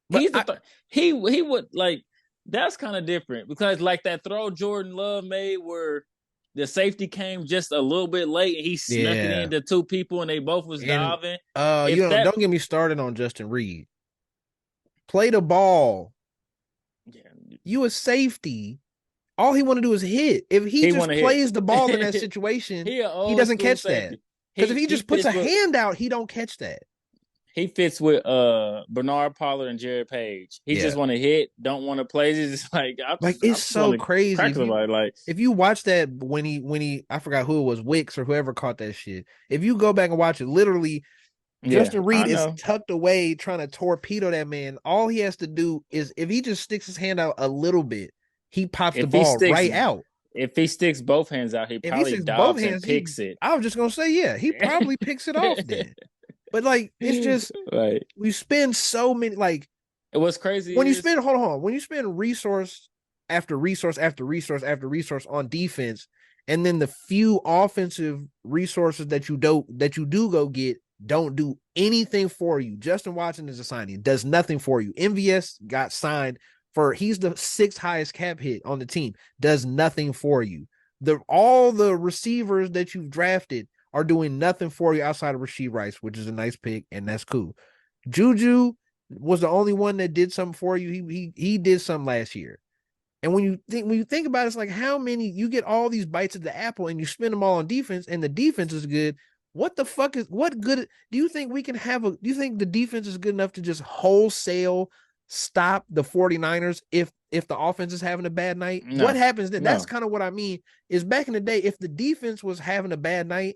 But he's the he would like that's kind of different because like that throw Jordan Love made where the safety came just a little bit late and he snuck it yeah. into two people and they both was And diving. you If that don't get me started on Justin Reed. Play the ball. yeah, You a safety. All he want to do is hit. If he he just want to hit. plays the ball in that situation, He an he old doesn't school catch that. safety. Because if he He just puts fits a with hand out, he don't catch that. he fits with Bernard Pollard and Jared Page. He just Yeah. want to hit, don't want to play. He's just like Like I it's just want so to crazy. crack somebody. Like If you watch that when he I forgot who it was, Wicks or whoever caught that shit. If you go back and watch it, literally yeah, Justin I Reed is know. tucked away trying to torpedo that man. All he has to do is if he just sticks his hand out a little bit, he pops the If he ball sticks right out. if he sticks both hands out, he If he probably sticks both dobs and hands, he picks it. I was just gonna say, yeah, he probably picks it off then. But like it's just Right. we spend so many like What's crazy when you is spend hold on, when you spend resource after resource after resource after resource on defense, and then the few offensive resources that you do go get don't do anything for you. Justin Watson is a signing, does nothing for you. MVS got signed for he's the sixth highest cap hit on the team, does nothing for you. All the receivers that you've drafted are doing nothing for you outside of Rashee Rice, which is a nice pick, and that's cool. Juju was the only one that did something for you. He did something last year. And when you think about it, it's like how many you get all these bites of the apple and you spend them all on defense, and the defense is good. What the fuck is what good do you think we can have do you think the defense is good enough to just wholesale stop the 49ers if the offense is having a bad night? What no, happens then? That's no. kind of what I mean. Is back in the day, if the defense was having a bad night,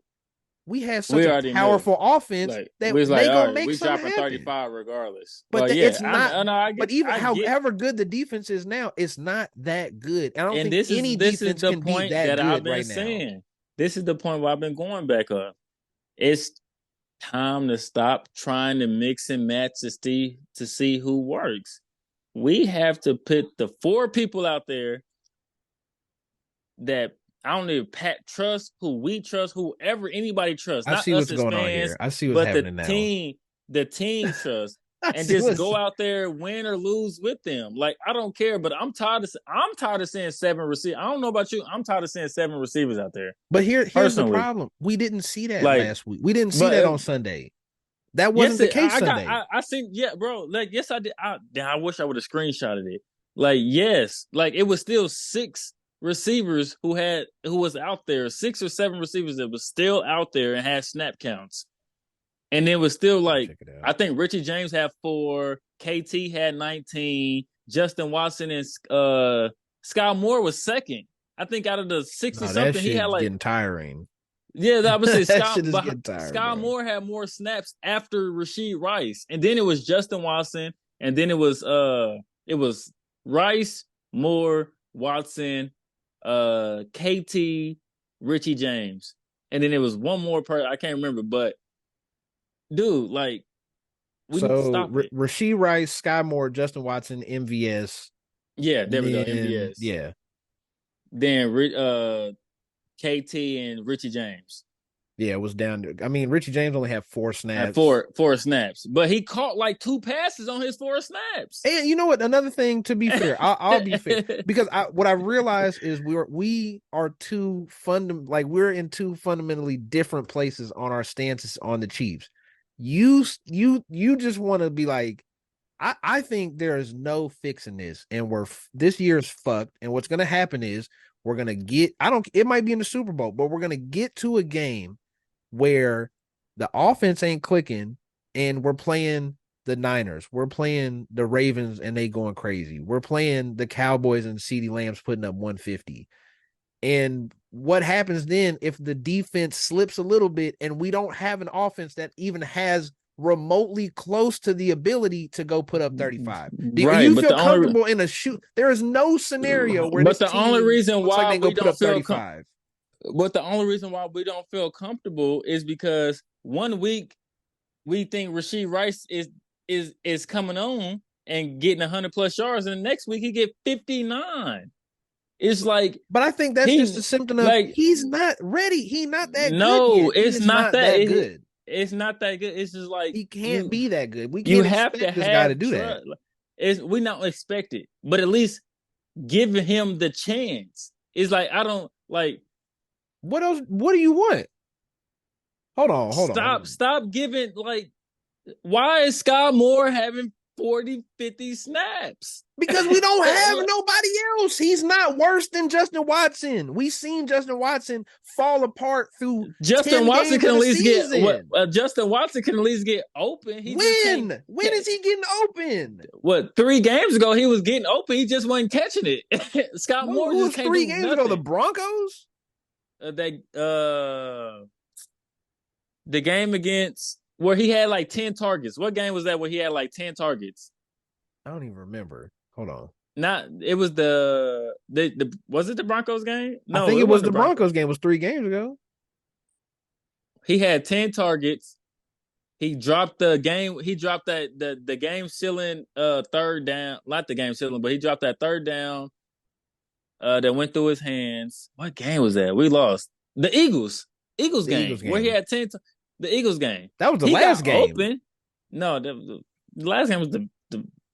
we had such We a already knew. powerful offense Like that we was like, they all gonna right, make we something dropping happen. 35 regardless. But But yeah, it's not. I know But even I get however good the defense is now, it's not that good. And I don't and think any this is defense the can be point that that I've good been right now. saying. This is the point where I've been going back up. It's time to stop trying to mix and match to see who works. We have to put the four people out there that I don't even Pat trust, who we trust, whoever anybody trusts, I not see us what's as going on fans, here. I see what's but happening now. the team trust, I and see just what's. go out there, win or lose with them. Like I don't care, but I'm tired of seeing seven receivers. I don't know about you, I'm tired of seeing seven receivers out there But here's the personally. problem. We didn't see that Like, last week. We didn't see but that on Sunday. That wasn't yes, the case Sunday. I seen yeah, bro. Like yes, I did. I wish I would have screenshotted it. Like yes, like it was still six receivers who was out there, six or seven receivers that was still out there and had snap counts, and it was still Let me like check it out. I think Richie James had 4, KT had 19, Justin Watson and Sky Moore was second. I think out of the 60 No, that something, he had shit's like getting tiring. yeah, that was it. That shit is getting tiring, Sky bro. Moore had more snaps after Rashee Rice, and then it was Justin Watson, and then it was Rice, Moore, Watson, KT, Richie James, and then it was one more person I can't remember, but dude, like we need to So stop it. Rashee Rice, Sky Moore, Justin Watson, MVS, Yeah, And there we go. then MVS. yeah, Then KT and Richie James. yeah, it was down to. I mean, Richie James only had 4 snaps. Four snaps, but he caught like 2 passes on his 4 snaps. And you know what? Another thing, to be fair, I'll be fair because what I realized is we are we're in two fundamentally different places on our stances on the Chiefs. You just want to be like, I think there is no fixing this, and this year's fucked. And what's gonna happen is we're gonna get. I don't. It might be in the Super Bowl, but we're gonna get to a game where the offense ain't clicking, and we're playing the Niners, we're playing the Ravens, and they going crazy. We're playing the Cowboys, and CeeDee Lamb's putting up 150. And what happens then if the defense slips a little bit and we don't have an offense that even has remotely close to the ability to go put up 35? Do Right, you but feel comfortable in a shoot? There is no scenario where this the only team reason looks like why they go we put don't up feel 35. but the only reason why we don't feel comfortable is because one week we think Rashee Rice is coming on and getting 100+ yards, and the next week he get 59. It's like But I think that's just a he symptom of like he's not ready. He's not that good no, yet. He it's is not not that. that good. It's not that good. It's just like He can't be that good. We you can't have to expect this guy to have do that. trust. It's we not expect it, but at least giving him the chance. It's like I don't like What else? What do you want? Hold on, hold on. stop giving like why is Sky Moore having 40, 50 snaps? Because we don't have nobody else. He's not worse than Justin Watson. We've seen Justin Watson fall apart through Justin 10 Watson games can of at the least season. Justin Watson can at least get open. He just can't. When is he getting open? What 3 games ago he was getting open. He just wasn't catching it. Scott Moore Who just was can't three do games ago? The nothing. Broncos? They the game against where he had like 10 targets. What game was that where he had like 10 targets? I don't even remember. Hold on. Not it was the was it the Broncos game? I No, think it it was wasn't the the Broncos. Broncos game. It was 3 games ago. He had 10 targets. He dropped the game. He dropped the game ceiling third down. Not the game ceiling, but he dropped that third down that went through his hands. What game was that? We lost the Eagles. Eagles The game Eagles where he game. had 10. The Eagles game. That was the He last got game. open. No, the last game was the.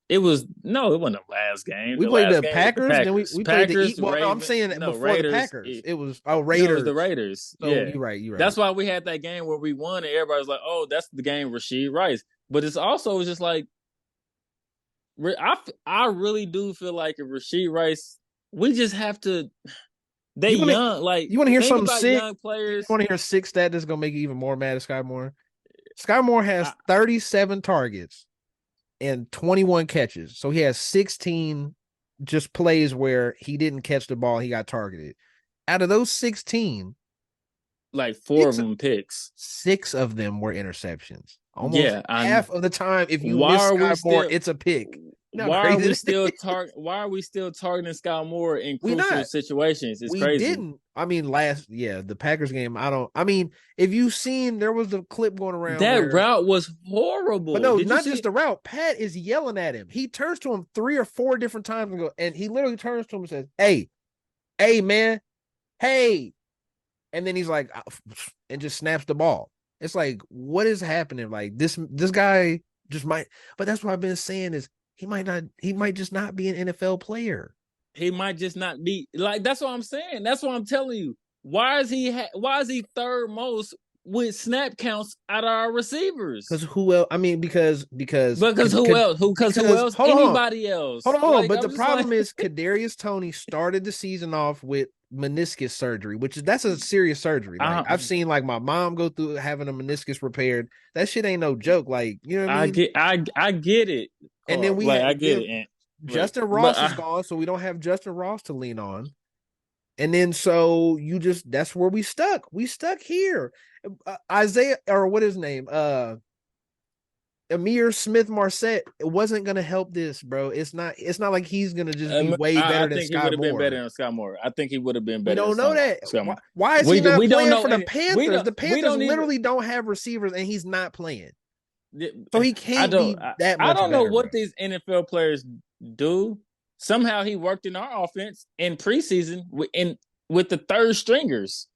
It was no, it wasn't the last game. We The played last the game was the Packers, then Packers. we played the Packers, well, no, I'm Ravens. saying No, before the Raiders. Packers. It was No, it was Raiders. the Raiders. So Yeah, you're right. that's why we had that game where we won, and everybody's like, "Oh, that's the game." Rashee Rice, but it's also just like I really do feel like if Rashee Rice, we just have to. They You want to young, like you want to hear think something about sick? young You players. want to hear a sick stat that's gonna make you even more mad at Sky Moore? Sky Moore has I, 37 targets and 21 catches. So he has 16 just plays where he didn't catch the ball, he got targeted. Out of those 16, like 4 of them picks. 6 of them were interceptions. Almost Yeah, half of the time, if you why miss are Sky we Moore, still? it's a pick. Why are we still targeting Scott Moore in We crucial not. situations? It's We crazy. didn't. I mean, the Packers game. I mean, if you've seen, there was the clip going around That where, route was but horrible. no, Did you not see just the route. Pat is yelling at him. He turns to him 3 or 4 different times and he literally turns to him and says, hey, man, hey. And then he's like, and just snaps the ball. It's like, what is happening? Like this guy just might, but that's what I've been saying is he might just not be an NFL player. he might just not be like that's what I'm saying. That's what I'm telling you. Why is he third most with snap counts out of our receivers? Because who else? I mean, because Who else? Who else? hold on, Anybody else? hold on. Like But I'm the just like problem is, Kadarius Toney started the season off with meniscus surgery, that's a serious surgery. Like I've seen like my mom go through having a meniscus repaired. That shit ain't no joke. Like, you know what I mean? I get it. And then Like I get it. Justin Ross is gone, so we don't have Justin Ross to lean on. And then so that's where we stuck. We stuck here. Isaiah, or what is his name? Amir Smith Marset, it wasn't gonna help this, bro. It's not like he's gonna just be way better than think he Sky would have been better Moore. than Scott Moore. I think he would have been We better than don't know that. Scott Moore. Why is he not We don't playing know for the any, Panthers? The Panthers don't literally don't have receivers, and he's not playing. So he I can't be that much don't know better, what bro. these NFL players do, somehow he worked in our offense in preseason with the third stringers.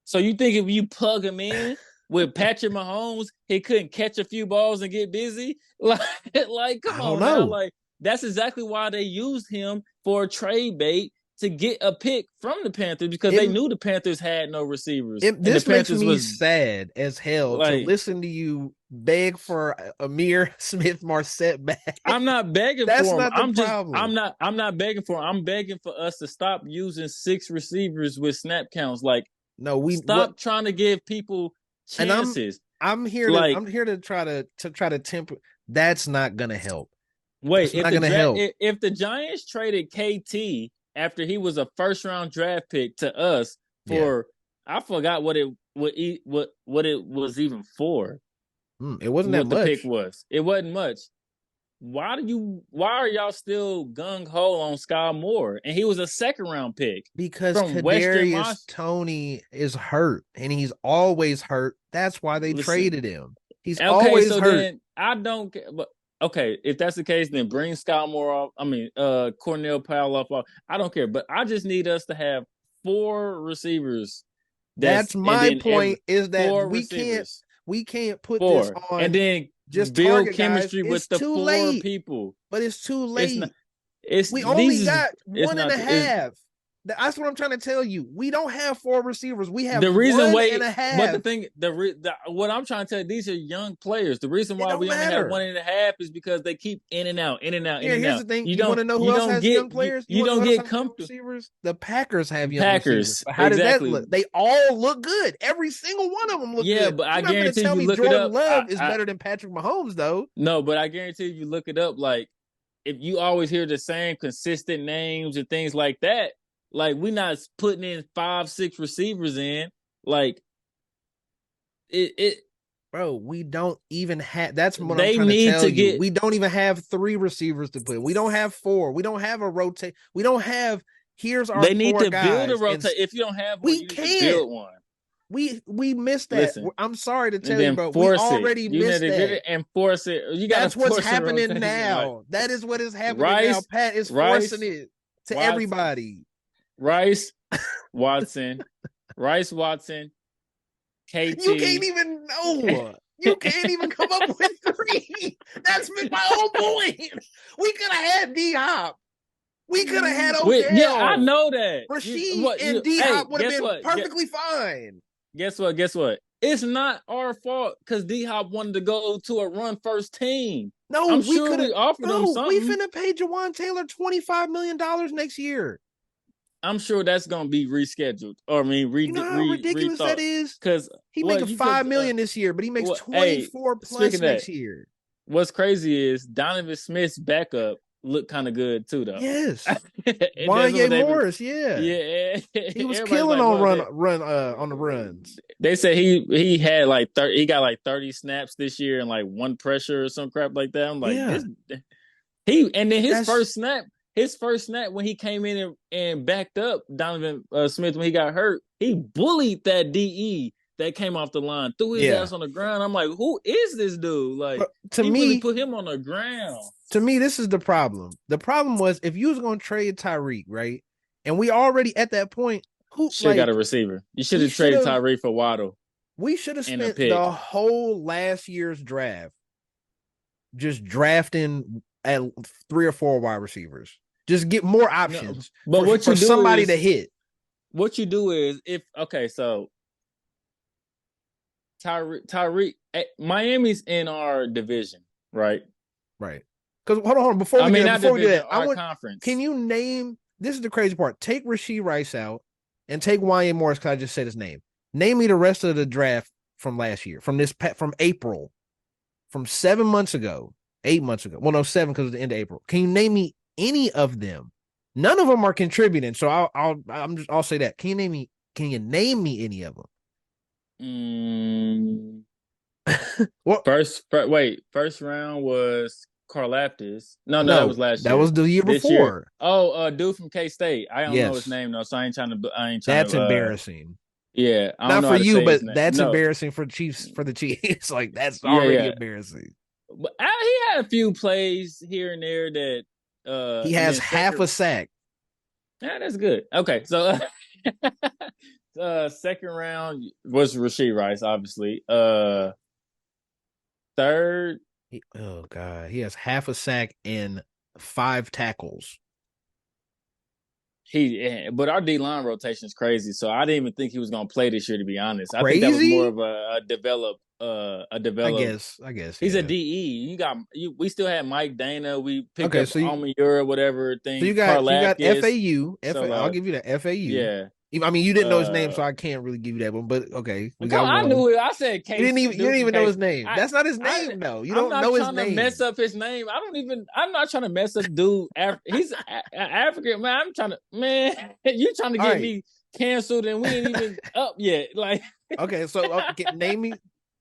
So you think if you plug him in with Patrick Mahomes, he couldn't catch a few balls and get busy? Like, come I don't on now. know. Like, that's exactly why they used him for a trade bait to get a pick from the Panthers because It, they knew the Panthers had no receivers. And the this makes Panthers me was sad as hell to like, listen to you beg for Amir Smith Marset back. I'm not begging That's for him. not the problem. I'm not begging for him. I'm begging for us to stop using 6 receivers with snap counts. Like, No, we what stop trying to give people and chances. I'm here to Like, I'm here to try to temper. That's not gonna help. wait, That's not gonna help. if the Giants traded KT after he was a first round draft pick to us Yeah. for I forgot what it was even for. It wasn't that What the much. pick was. It wasn't much. Why are y'all still gung ho on Sky Moore? And he was a second round pick Because from Western Kadarius Toney is hurt and he's always hurt. That's why they traded him. He's always hurt. Then I don't care. But okay, if that's the case, then bring Sky Moore off. I mean, Cornell Powell off. I don't care. But I just need us to have 4 receivers. That's my point. Is that we can't put this on and then just build chemistry with the 4 late. people. But it's too late. We only got 1.5. That's what I'm trying to tell you. We don't have 4 receivers. We have 1.5. But the thing, what I'm trying to tell you, these are young players. The reason why we only have 1.5 is because they keep in and out, in and out, in and out. Here's the thing. You want to know who else has young players? You don't get comfortable. Receivers? The Packers have young receivers. How does that look? They all look good. Every single one of them look good. Yeah, but I guarantee you look Jordan it up. Love is better than Patrick Mahomes, though. No, but I guarantee you look it up. Like, if you always hear the same consistent names and things like that, like, we're not putting in 5, 6 receivers in. Like, bro, we don't even have. That's what I'm trying to tell you. We don't even have 3 receivers to put. We don't have 4. We don't have a rotate. We don't have. Here's our. They need to guys, build a rotate. If you don't have one, you can't build one. We missed that. Listen, I'm sorry to tell you, bro. We already missed that. And force it. That's what's happening now. Like, that is what is happening now. Pat is forcing it to everybody. Rice Watson, KT. You can't even know. You can't even come up with 3. That's my whole point. We could have had D-Hop. We could have had Odell. Yeah, I know that. Rasheed and D-Hop would have been perfectly fine. Guess what? It's not our fault because D-Hop wanted to go to a run-first team. No, I'm sure we offered him something. We finna pay Jawan Taylor $25 million next year. I'm sure that's gonna be rescheduled. Or I mean, you know how ridiculous that is? Because he making $5 million this year, but he makes 24 plus next year. What's crazy is Donovan Smith's backup looked kind of good too, though. Yes, Wanye Morris. Yeah, he was killing on on the runs. They say he had like 30. He got like 30 snaps this year and like 1 pressure or some crap like that. I'm like, his first snap. His first snap when he came in and backed up Donovan Smith when he got hurt, he bullied that DE that came off the line, threw his ass on the ground. I'm like, who is this dude? Like, he really put him on the ground. To me, this is the problem. The problem was if you was going to trade Tyreek, right? And we already at that point, who should have got a receiver? You should have traded Tyreek for Waddle. We should have spent the whole last year's draft just drafting at 3 or 4 wide receivers. Just get more options. No, but what you do somebody to hit. What you do is so Tyreek, Miami's in our division, right? Right. Because hold on, before we do that, conference. Can you name? This is the crazy part. Take Rasheed Rice out and take Wanye Morris because I just said his name. Name me the rest of the draft from last year, from April, from 7 months ago, 8 months ago. Well, no, 7 because it's the end of April. Can you name me any of them? None of them are contributing. So I'll say that. Can you name me any of them? First round was Karlaftis. No, that was last year. That was the year before. Year. Oh, dude from K-State. I don't know his name though, so I ain't trying to. That's embarrassing. Yeah, not for you, but that's embarrassing for the Chiefs. Like that's already embarrassing. But he had a few plays here and there that He And has then half second, a sack. yeah, that's good. Okay, so second round was Rasheed Rice, obviously. Third, Oh God, he has half a sack and 5 tackles. but our D line rotation is crazy, so I didn't even think he was gonna play this year. To be honest, I think that was more Crazy? of a I develop. guess. I guess. He's a Yeah. DE. We still had Mike Dana. We picked Okay. up So you Almira, whatever so you thing, got Karlaftis. FAU. So I'll like, give you that FAU. yeah. I mean, you didn't know his name, Uh, so I can't really give you that one. But okay, we Come got on, I one. knew it. I said You didn't even dude from know Case. his name. I That's not his I name though. You I'm don't not know his trying to mess name. up his name. I don't even. I'm not trying to mess up dude. He's African man. I'm trying to man. You trying to All get right. me canceled and we ain't even up yet. Like Okay. So name me.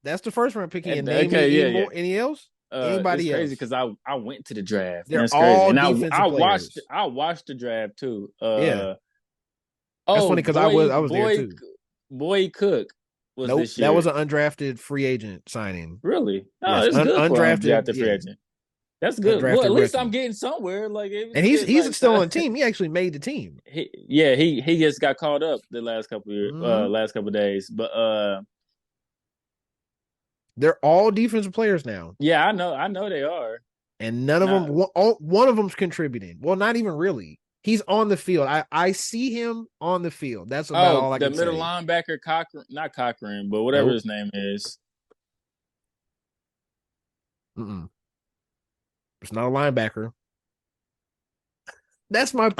That's the first round pick. And name okay, me yeah, yeah. any else? It's Anybody crazy else? because I went to the draft. They're That's crazy. all And defensive players. I watched the draft too. Yeah. That's Oh funny because I was there too. boy Cook was Nope. this That was year. an undrafted free agent signing. Really? No, Yes. it's good for an Undrafted. undrafted free Yeah. agent. That's good. Well, at Undrafted least I'm rookie. getting somewhere. Like And even he's get like still on the team. He actually made the team. he just got called up the last couple years, Hmm. last couple of days. But They're all defensive players now, yeah, I know they are. and none of them. Not One of them's contributing. Well, not even really. He's on the field. I see him on the field. That's about all I the can middle say. linebacker Cochran, not Cochran, but whatever Nope. his name is. Mm-mm. It's not a linebacker. That's my point.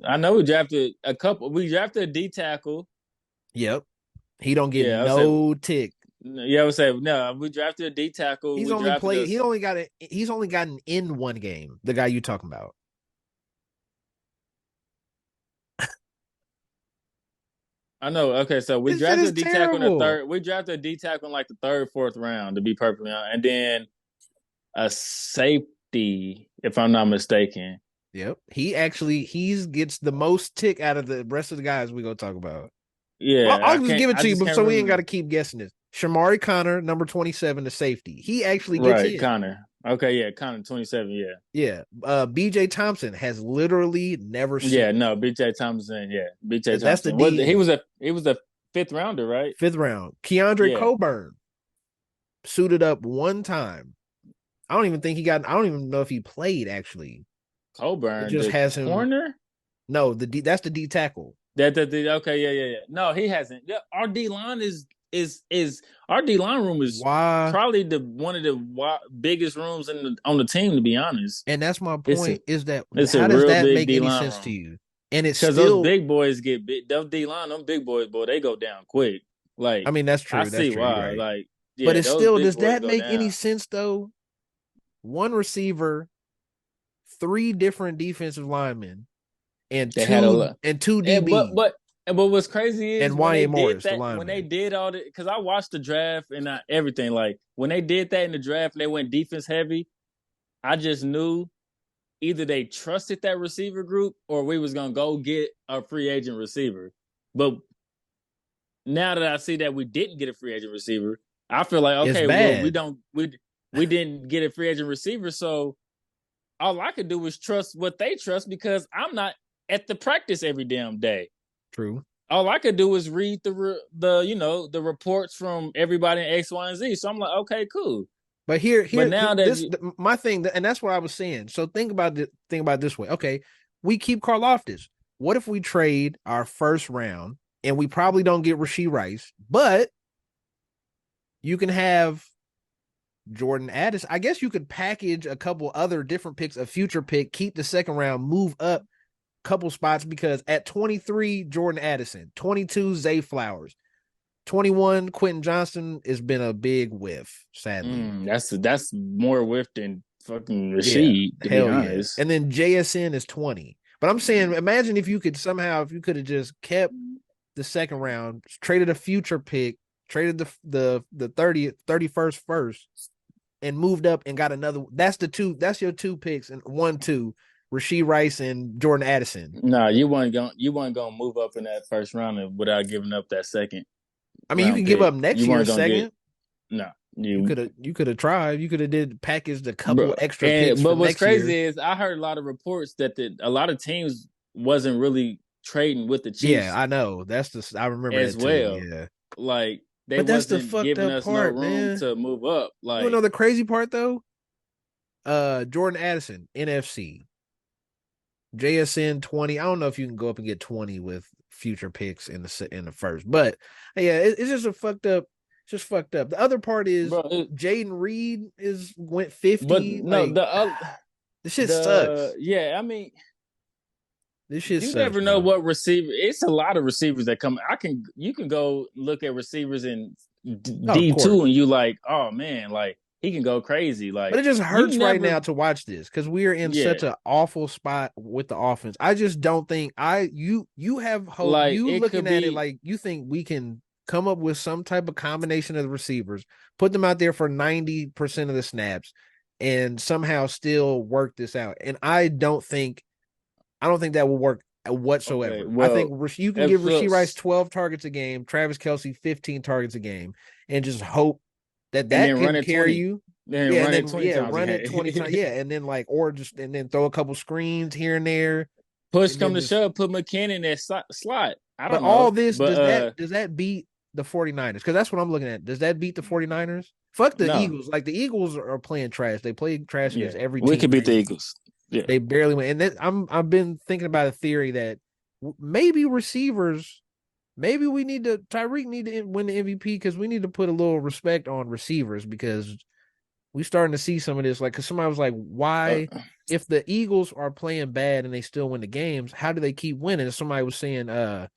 I know we drafted a couple. We drafted a D tackle. Yep. He don't get Yeah, I would say no tick. yeah, I would say no. We drafted a D tackle. He's We only drafted played. us. He's only gotten in one game. The guy you talking about? I know. Okay, so we This shit drafted is a D tackle in the terrible. third. We drafted a D tackle in like the third, fourth round, to be perfectly honest, and then a safety, if I'm not mistaken. Yep. He's gets the most tick out of the rest of the guys we gonna talk about. Yeah, I'll just give it I to you, just but can't so we ain't got remember. to keep guessing this. Shamari Connor, number 27, the safety. He actually gets Right, in. Connor. Okay, yeah, Connor 27. Yeah, Yeah. BJ Thompson has literally never yeah. suited. No, BJ Thompson. Yeah, BJ That's the Thompson. Was DN. he was a fifth rounder, right? Fifth round. Keandre Yeah, Coburn suited up one time. I don't even know if he played actually. It Coburn, just the has him. corner. No, that's the D tackle. Okay, yeah, yeah, yeah. No, he hasn't. Yeah, our D line is our D line room is Why? probably the one of the biggest rooms on the team. To be honest, And that's my it's a point is that it's a how does real that big make D any line sense to room you? And it's because those still, big boys get big. Those D line, them big boys, boy, they go down quick. I Like mean, that's I true. That's see true. You're why. right. Like But yeah, it's those still, big does boys that go make any down. sense though? One receiver, three different defensive linemen, and They had a lot. two And, DBs, but what's crazy is and when they YA did Morris, the that, when they lineman. did all that, because I watched the draft and everything. Like when they did that in the draft and they went defense heavy, I just knew either they trusted that receiver group or we was gonna go get a free agent receiver. But now that I see that we didn't get a free agent receiver, I feel like It's okay, well bad. we didn't get a free agent receiver, so all I could do was trust what they trust because I'm not at the practice every damn day. True. All I could do is read the reports from everybody in X, Y, and Z. So I'm like, okay, cool. But But now that this my thing, and that's what I was saying. So think about it this way. Okay, we keep Karloftis. What if we trade our first round and we probably don't get Rasheed Rice, but you can have Jordan Addison. I guess you could package a couple other different picks, a future pick, keep the second round, move up a couple spots because at 23, Jordan Addison, 22, Zay Flowers, 21, Quentin Johnston has been a big whiff, sadly. that's more whiff than fucking Yeah, Rashid, to be hell yeah. honest. And then JSN is 20. But I'm saying, imagine if you could somehow, if you could have just kept the second round, traded a future pick, traded the 30th, 31st first, and moved up and got another. That's your two picks and 1, 2, Rasheed Rice and Jordan Addison. Nah, you weren't gonna move up in that first round without giving up that second I mean, you round can give pick. up next You weren't year's gonna get second. no. You, You could have tried. You could have did packaged a couple bro. extra picks And for but what's next year. crazy is I heard a lot of reports that a lot of teams wasn't really trading with the Yeah, Chiefs I know. I remember as that too. well. Yeah. Like they But that's the wasn't fucked giving up us no part, room man. to move up. You wanna Like, know the crazy part though? Jordan Addison, NFC. JSN 20. I don't know if you can go up and get 20 with future picks in the first, but yeah, it's just a fucked up. It's just fucked up. The other part is bro. Jaden Reed is went But 50. no, Like this shit the sucks. yeah. I mean, This shit you sucks, never know bro. what receiver. It's a lot of receivers that come. You can go look at receivers in Oh, of D2 course. and you like, oh man, like he can go crazy. But Like it just you hurts right never now to watch this because we are in yeah. such an awful spot with the offense. I just don't think you have hope. Like You it looking could at it be like you think we can come up with some type of combination of the receivers, put them out there for 90% of the snaps, and somehow still work this out. And I don't think that will work okay. whatsoever. I Well, think you can give if Rasheed Rice 12 targets a game, Travis Kelsey 15 targets a game, and just hope that and that then run can it carry 20, you. then Yeah, and run it then 20 yeah, times a run it 20 times. game. Yeah, and then like or just and then throw a couple screens here and there, Push and come then to just shove, put McKinnon in that slot. I but don't all know, this but does that beat the 49ers? Because that's what I'm looking at. Does that beat the 49ers? Fuck the no, Eagles. Like the Eagles are playing trash. They play trash yeah, against every we team could in beat the the NFC. Eagles. Yeah, They barely win. And I've been thinking about a theory that maybe receivers, maybe we need to Tyreek need to win the MVP because we need to put a little respect on receivers because we starting to see some of this. Like, because somebody was like, uh, why, if the Eagles are playing bad and they still win the games, how do they keep winning? And somebody was saying, oh,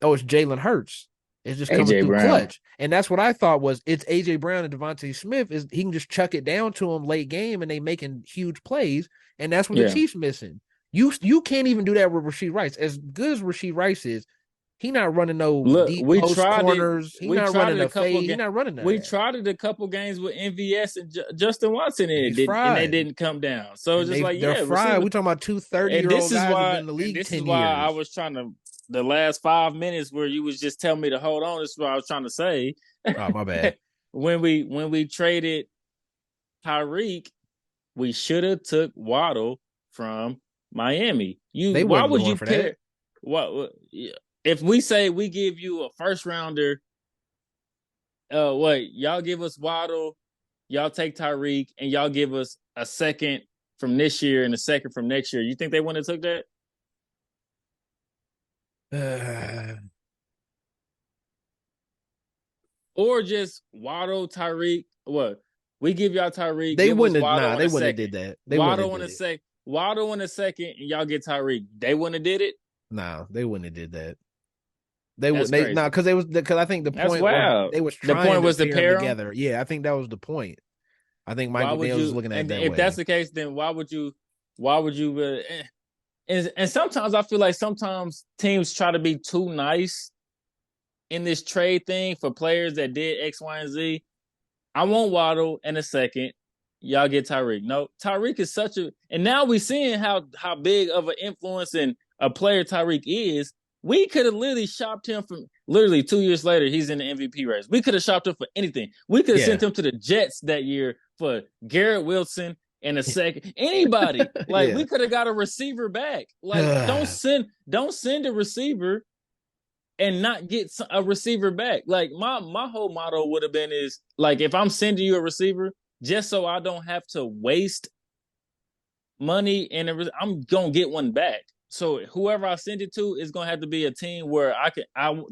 it's Jalen Hurts. It's just coming AJ through Brown. clutch. And that's what I thought was it's AJ Brown and Devontae Smith is he can just chuck it down to them late game and they making huge plays. And that's what the Yeah, Chiefs missing. You can't even do that with Rasheed Rice. As good as Rasheed Rice is, he not running no look, deep post corners. He We not tried running it a a couple of fade. He games. not running none of We that. tried it a couple games with MVS and Justin Watson, And and he's they fried. didn't come down. So it's And just like, they're yeah, fried. receiver. We talking about two 30-year-old guys who've been in the And league this is 10 why I years. was trying to the last 5 minutes where you was just telling me to hold on. This is what I was trying to say. Oh, my bad. When we traded Tyreek, we should have took Waddle from Miami. You They why wasn't would going you for that. pair what if we say we give you a first rounder, what y'all give us Waddle, y'all take Tyreek, and y'all give us a second from this year and a second from next year. You think they wouldn't have took that? Or just Waddle, Tyreek? What? We give y'all Tyreek, they give us wouldn't have, Waddle nah, in they a wouldn't have second. did that. They wouldn't have Waddle in did a it. sec, Waddle in a second, and y'all get Tyreek. They wouldn't have did it. Nah, they wouldn't have did that. They would That's they nah, crazy. because I think the That's point was wild. they was The trying point to was to pair them pair them. together. Yeah, I think that was the point. I think Mike Why would McDaniel was you? looking at it And that if that's way. the case, then why would you? Why would you? And sometimes I feel like sometimes teams try to be too nice in this trade thing for players that did X, Y, and Z. I want Waddle in a second. Y'all get Tyreek. No, Tyreek is such a, and now we seeing how big of an influence and a player Tyreek is. We could have literally shopped him from literally 2 years later. He's in the MVP race. We could have shopped him for anything. We could have Yeah. sent him to the Jets that year for Garrett Wilson and a second. Anybody like Yeah. we could have got a receiver back. Like don't send a receiver and not get a receiver back. Like my whole motto would have been is like if I'm sending you a receiver, just so I don't have to waste money and I'm gonna get one back. So whoever I send it to is gonna have to be a team where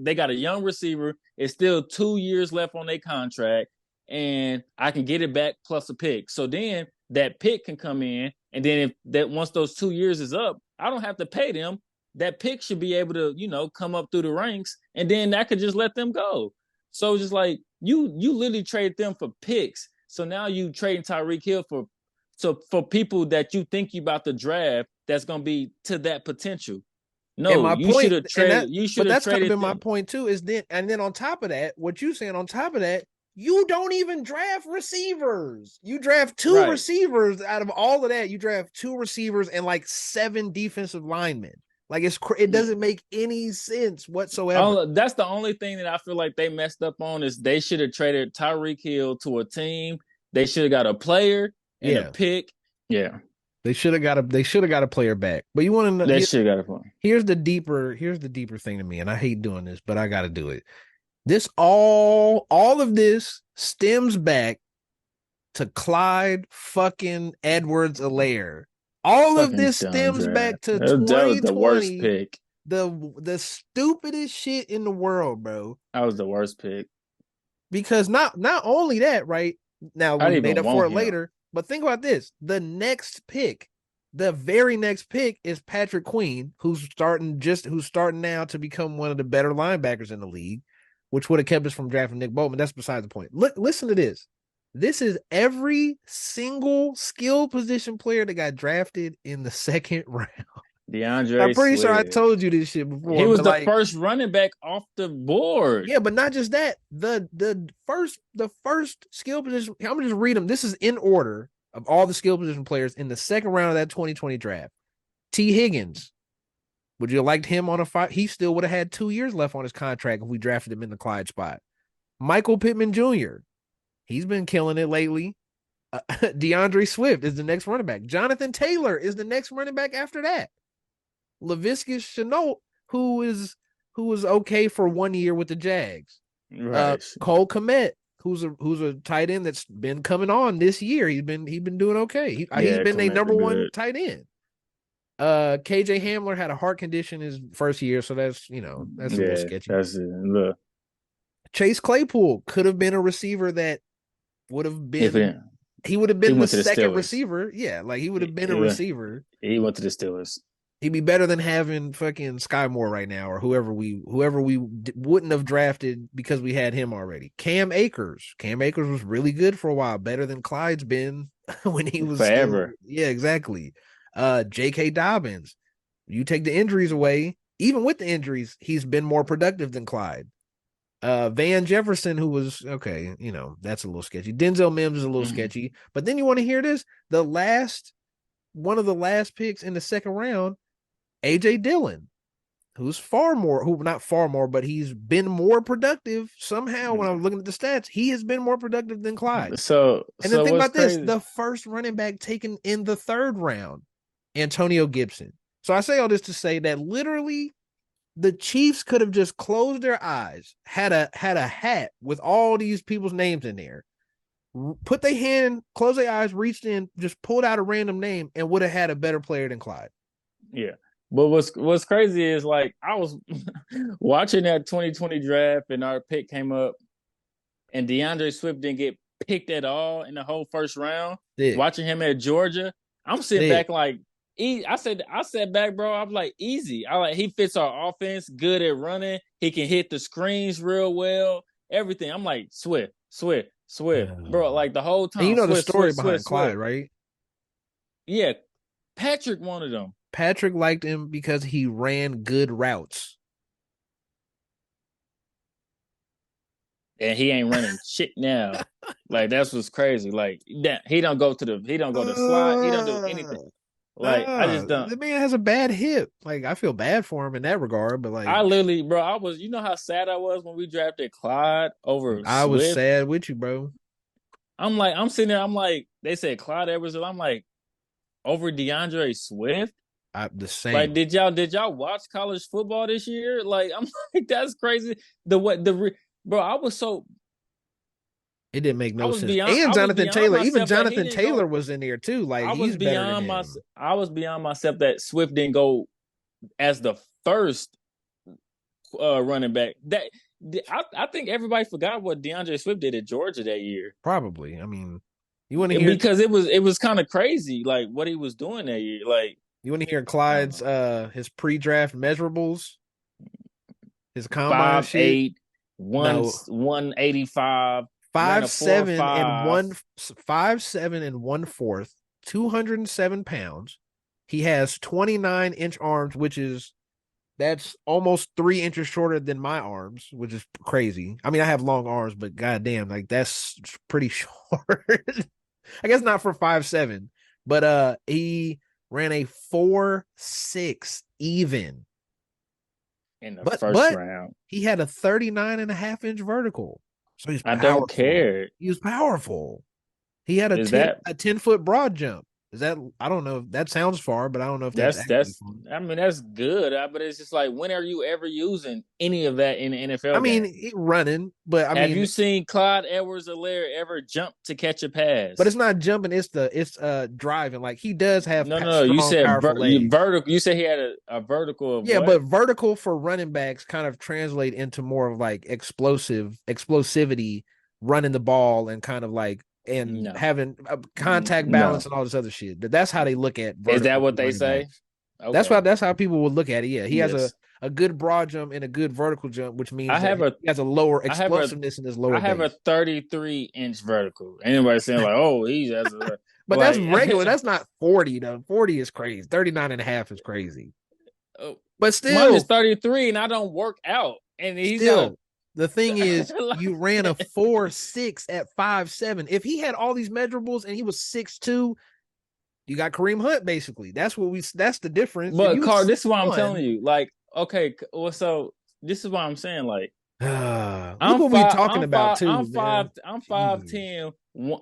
they got a young receiver. It's still 2 years left on their contract, and I can get it back plus a pick. So then that pick can come in, and then if that once those 2 years is up, I don't have to pay them. That pick should be able to, come up through the ranks, and then I could just let them go. So just like you literally trade them for picks. So now you trading Tyreek Hill for people that you think you about to draft that's gonna be to that potential. And No, my you should point, have traded. You should but have that's kind of traded been my them. point too, is then and then on top of that, what you saying on top of that, you don't even draft receivers. You draft two Right. receivers out of all of that. You draft two receivers and like seven defensive linemen. Like it doesn't make any sense whatsoever. That's the only thing that I feel like they messed up on is they should have traded Tyreek Hill to a team. They should have got a player and a Yeah, pick. Yeah, they should have got a player back. But you want to know they should have got a player. here's the deeper thing to me, and I hate doing this, but I got to do it. This all of this stems back to Clyde fucking Edwards-Helaire. All of Fucking this dumb stems draft. back to That was the worst 2020, pick. the stupidest shit in the world, bro. That was the worst pick. Because not only that, right? Now I we didn't made even up for want it him. later, but think about this. The very next pick is Patrick Queen, who's starting now to become one of the better linebackers in the league, which would have kept us from drafting Nick Bolton. That's beside the point. Listen to this. This is every single skill position player that got drafted in the second round. I'm DeAndre pretty sure I Swift. told you this shit He before, was but the like, first running back off the board. yeah, but not just that. The first skill position. I'm gonna just read them. This is in order of all the skill position players in the second round of that 2020 draft. T. Higgins. Would you have liked him on a five? He still would have had 2 years left on his contract if we drafted him in the Clyde spot. Michael Pittman Jr. He's been killing it lately. DeAndre Swift is the next running back. Jonathan Taylor is the next running back after that. Laviska Shenault, who was okay for 1 year with the Jags. Right. Cole Kmet, who's a tight end that's been coming on this year. He's been doing okay. He's been a number one tight end. KJ Hamler had a heart condition his first year, so that's a little sketchy. That's it. Look, Chase Claypool could have been a receiver that would have been. He would have he been the went to the second Steelers. receiver. Yeah, like he would have been a receiver. He went to the Steelers. He'd be better than having fucking Sky Moore right now, or whoever we wouldn't have drafted because we had him already. Cam Akers was really good for a while, better than Clyde's been when he was forever. Yeah, exactly. J.K. Dobbins, you take the injuries away, even with the injuries, he's been more productive than Clyde. Van Jefferson, who was okay, that's a little sketchy. Denzel Mims is a little sketchy, but then you want to hear this: one of the last picks in the second round, A.J. Dillon, not far more, but he's been more productive somehow. When I'm looking at the stats, he has been more productive than Clyde. So then think about crazy? The first running back taken in the third round, Antonio Gibson. So I say all this to say that literally the Chiefs could have just closed their eyes, had a hat with all these people's names in there, put their hand, close their eyes, reached in, just pulled out a random name, and would have had a better player than Clyde. Yeah. But what's crazy is like I was watching that 2020 draft and our pick came up and DeAndre Swift didn't get picked at all in the whole first round. Watching him at Georgia, I'm sitting back like I said back, bro. I'm like easy. He fits our offense, good at running. He can hit the screens real well. Everything. I'm like Swift, bro. Like the whole time. And Swift, the story Swift, behind Swift, Clyde, Swift. right? Yeah, Patrick wanted him. Patrick liked him because he ran good routes. And he ain't running shit now. Like that's what's crazy. Like he don't go to slot. He don't do anything. Like I just don't. The man has a bad hip. Like I feel bad for him in that regard, but like I literally, bro, I was. You know how sad I was when we drafted Clyde over I Swift? was sad with you, bro. I'm sitting there. I'm like, they said Clyde Edwards. I'm like, over DeAndre Swift. The same. Like, did y'all watch college football this year? Like, I'm like, that's crazy. Bro, I was so. It didn't make no sense. And Jonathan Taylor, even Jonathan Taylor was in there too. Like he's better than him. I was beyond myself that Swift didn't go as the first running back. That I think everybody forgot what DeAndre Swift did at Georgia that year. Probably. I mean, you want to hear because it was kind of crazy, like what he was doing that year. Like you want to hear Clyde's his pre-draft measurables, his combine 5'8", 185, 5'7" and 1/4, 207 pounds. He has 29-inch arms, that's almost 3 inches shorter than my arms, which is crazy. I mean, I have long arms, but goddamn, like that's pretty short. I guess not for 5'7", but he ran a 4.6 even. in the first But round. he had a 39.5-inch vertical. So he's I don't powerful. care. He was powerful. He had a Is 10 that a 10-foot broad jump. Is that I don't know. That sounds far, but I don't know if that's actually that's far. I mean that's good, but it's just like when are you ever using any of that in an I NFL mean, game? running, but I Have you mean, seen Clyde Edwards-Helaire ever jump to catch a but it's pass? not jumping. It's driving. Like he does have No. You strong, said powerful legs. vertical. You said he had a vertical of Yeah, what? but vertical for running backs kind of translate into more of like explosivity, running the ball and kind of like and No, having contact balance no. and all this other shit. That's how they look at Is that vertical what for they running say? backs. Okay. That's how people would look at it. Yeah, he has Yes. a good broad jump and a good vertical jump, which I means that have a he has a lower I have a explosiveness in his lower I have a base. 33-inch vertical. Anybody saying like, oh, he's as a But that's like regular. That's not 40 though. 40 is crazy. 39.5 is crazy. But mine is still, 33 and I don't work out. And he's got still, the thing is, a you ran a 4.6 at 5'7". If he had all these measurables and he was 6'2", you got Kareem Hunt basically. That's the difference. If but you was Carl, this six is why I'm telling one, you. Like, okay, well, so this is why I'm saying, like, look what we talking about I'm too, man. five Jeez. ten,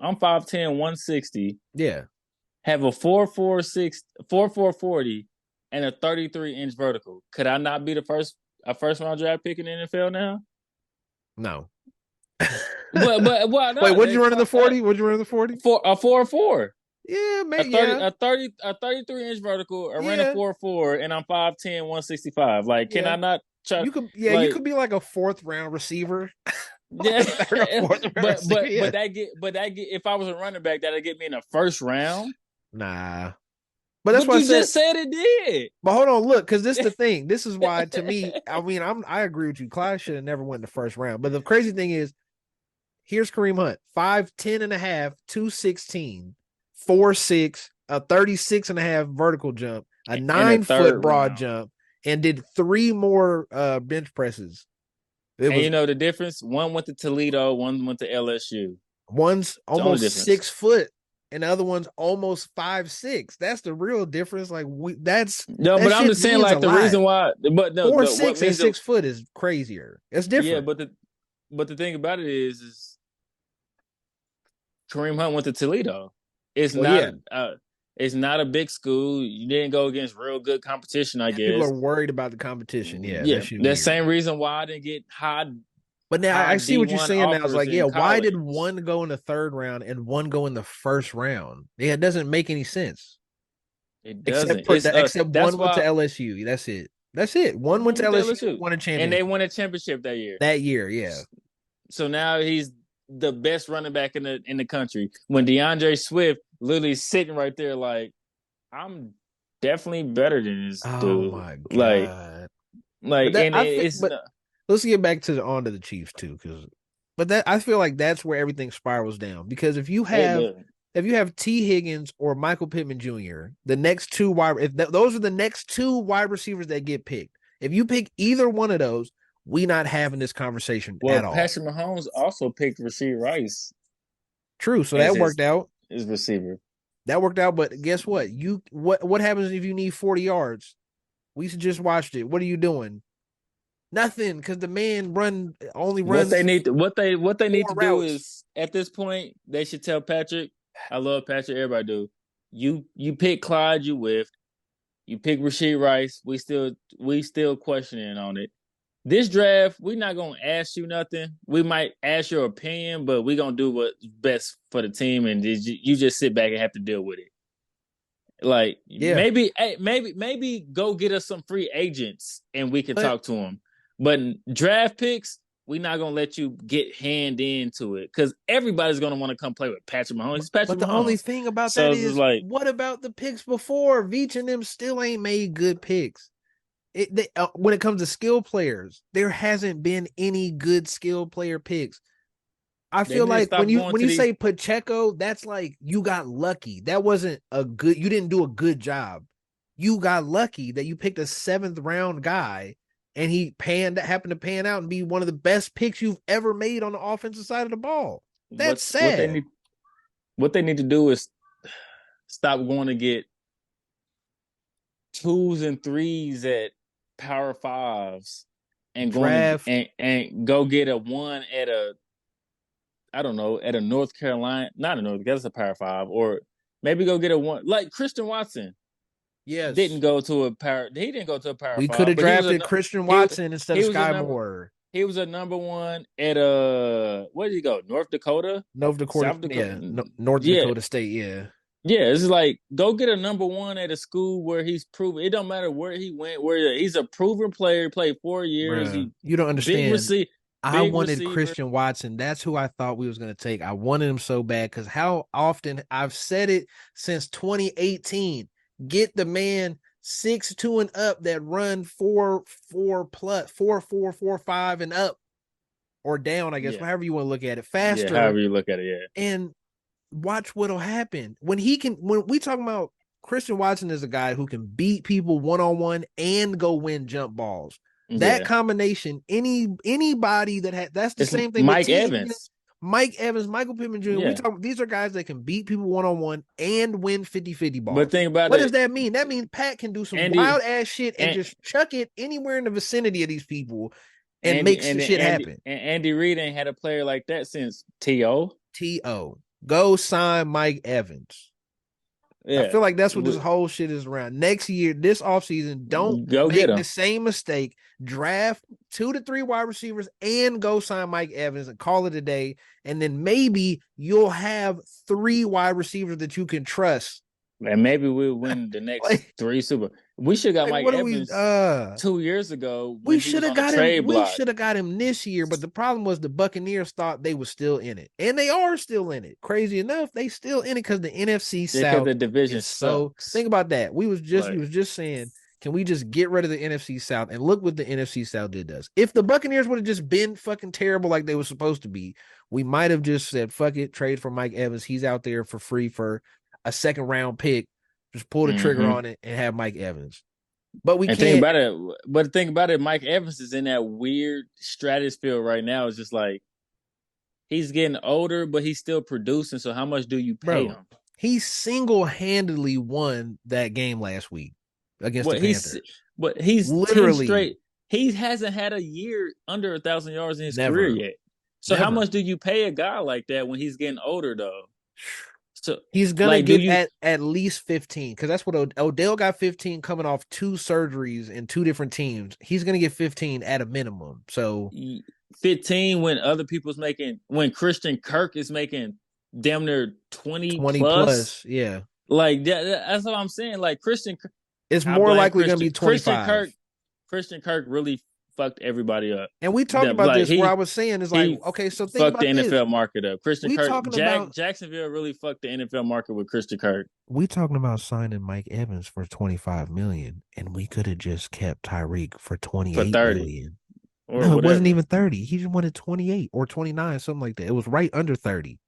I'm 5'10", 160, Yeah. have a 4.46, 4.40, and a 33-inch vertical. Could I not be a first round draft pick in the NFL now? No. But why Wait, not? what'd you run in the 40? What'd you run in the 40? For a 4.4. Yeah, man. Yeah. A 33-inch vertical. I ran a Yeah. 4.4 and I'm 5'10", 165. Like, can Yeah. I not try You like could be like a fourth round receiver. yeah, Like third or fourth round receiver. Yeah. but that get if I was a running back, that'd get me in the first round. Nah. But that's But why I you said, just said it but hold on, look, because this is the did. thing. This is why, to me, I mean, I agree with you. Clyde should have never went in the first round. But the crazy thing is, here's Kareem Hunt, 5'10" and a half, 216, 4'6", a 36.5 vertical jump, a In the 9-foot third broad round. jump, and did 3 more bench presses. It And was you know the difference? One went to Toledo, one went to LSU. one's It's the only almost difference. 6 foot and the other one's almost 5'6". That's the real difference. Like No, that but I'm shit just saying means a like the lot. reason why but no Four the what six and means the 6 foot is crazier. It's yeah, different. but the thing about it is Kareem Hunt went to Toledo. It's Well, not yeah, it's not a big school. You didn't go against real good competition, I yeah. People are guess. worried about the competition. Yeah, that Yeah, shit the weird. same reason why I didn't get But now high I see what you're D1 saying now. It's offers like, yeah, in why did college. one go in the third round and one go in the first round? Yeah, it doesn't make any sense. It Except doesn't. for It's the except that's one went to why LSU. That's it. That's it. One went to with the LSU, LSU. won a And they championship won a championship that year. that year. Yeah. So now he's the best running back in the country. When DeAndre Swift literally sitting right there, like I'm definitely better than this Oh dude. my god. But that And I think, it's but not. let's get back to on to the Chiefs too, because but that I feel like that's where everything spirals down. Because It does. if you have T Higgins or Michael Pittman Jr., the next two wide those are the next two wide receivers that get picked. If you pick either one of those, we not having this conversation Well, at all. Patrick Mahomes also picked Rasheed Rice True, so as that worked out. his receiver. That worked out, but guess what? What happens if you need 40 yards? We just watched it. What are you doing? Nothing, because the man only runs What they need four to do routes. is at this point they should tell Patrick. I love Patrick. Everybody do. You pick Clyde. You with. You pick Rasheed Rice. We still questioning on it. This draft, we're not gonna ask you nothing. We might ask your opinion, but we're gonna do what's best for the team, and you just sit back and have to deal with it. Like Yeah, maybe go get us some free agents and we can but talk to them. But draft picks, we're not gonna let you get hand into it because everybody's gonna want to come play with Patrick Mahomes. It's but Patrick the only Mahomes, thing about so that it's just is, like what about the picks before? Veach and them still ain't made good picks. When it comes to skill players, there hasn't been any good skill player picks. I they feel need to like stop going when to you these. say Pacheco, that's like you got lucky. That wasn't a good. You didn't do a good job. You got lucky that you picked a seventh round guy, and he happened to pan out and be one of the best picks you've ever made on the offensive side of the ball. That's What they sad. need what they need to do is stop going to get twos and threes at Power Fives and Draft. and go get a one at a, I don't know, at a North Carolina, not a North, that's a Power Five, or maybe go get a one like Christian Watson Yes. he didn't go to a Power We could Five, have but drafted Christian he Watson instead he of was a Sky number Moore. he was a number one at where did he go? North Dakota, North Dakota, South Dakota. yeah, North Yeah, Dakota State, yeah. yeah. It's like go get a number one at a school where he's proven. It don't matter where he went. Where he's a proven player. He played 4 years. Bruh, He you don't big understand. receiver. I Big wanted receiver. Christian Watson. That's who I thought we was going to take. I wanted him so bad because how often I've said it since 2018. Get the man 6'2" and up that run 4 plus 4 4 4 5 and up or down, I guess, Yeah, however you want to look at it, yeah. faster. However you look at it, yeah. And watch what'll happen when we talking about Christian Watson is a guy who can beat people one-on-one and go win jump balls. That Yeah. combination, anybody that had that's the It's same thing with Mike T. Higgins, Evans. Mike Evans, Michael Pittman Jr. We Yeah. talk these are guys that can beat people one-on-one and win 50-50 But balls. think about What does it, that mean? That means Pat can do some Andy wild ass shit and and just chuck it anywhere in the vicinity of these people and Andy make and shit Andy happen. and Andy Reid ain't had a player like that since T.O. T.O. Go sign Mike Evans. I Yeah. feel like that's what this whole shit is around. Next year, this offseason, don't Go get make the him. same mistake. Draft 2 to 3 wide receivers and go sign Mike Evans and call it a day. And then maybe you'll have 3 wide receivers that you can trust. And maybe we'll win the next Like, 3 Super. We should have got Mike what are we? Evans 2 years ago We when he should was have on the got him. trade We block. should have got him this year, but the problem was the Buccaneers thought they were still in it, and they are still in it. Crazy enough, they still in it because the NFC Yeah, because South the division is so. sucks. Think about that. We was Like, just saying, can we just get rid of the NFC South and look what the NFC South did us? If the Buccaneers would have just been fucking terrible like they were supposed to be, we might have just said, "Fuck it, trade for Mike Evans. He's out there for free for a second round pick. Just pull the trigger on it and have Mike Evans." But we and can't. think about it, Mike Evans is in that weird stratosphere right now. It's just like he's getting older, but he's still producing. So how much do you pay Bro, him? he single-handedly won that game last week against the Panthers. He's ten Literally, straight. He hasn't had a year under 1,000 yards in his career never, yet. So how never. much do you pay a guy like that when he's getting older though? So He's gonna like, do get you at least 15 because that's what Odell got 15 coming off 2 surgeries in 2 different teams. He's gonna get 15 at a minimum. So 15 when other people's making when Christian Kirk is making damn near 20 20 plus. plus, yeah. Like that's what I'm saying. Like It's I more blame likely gonna be 25. Christian Kirk really fucked everybody up. And we talked about Like this where I was saying is like, he okay, so think fucked the about this. NFL market up. Christian We Kirk, talking about Jacksonville really fucked the NFL market with Christian Kirk. we talking about signing Mike Evans for 25 million, and we could have just kept Tyreek for 28 million. Or No, whatever. it wasn't even 30. He just wanted 28 or 29, something like that. It was right under 30.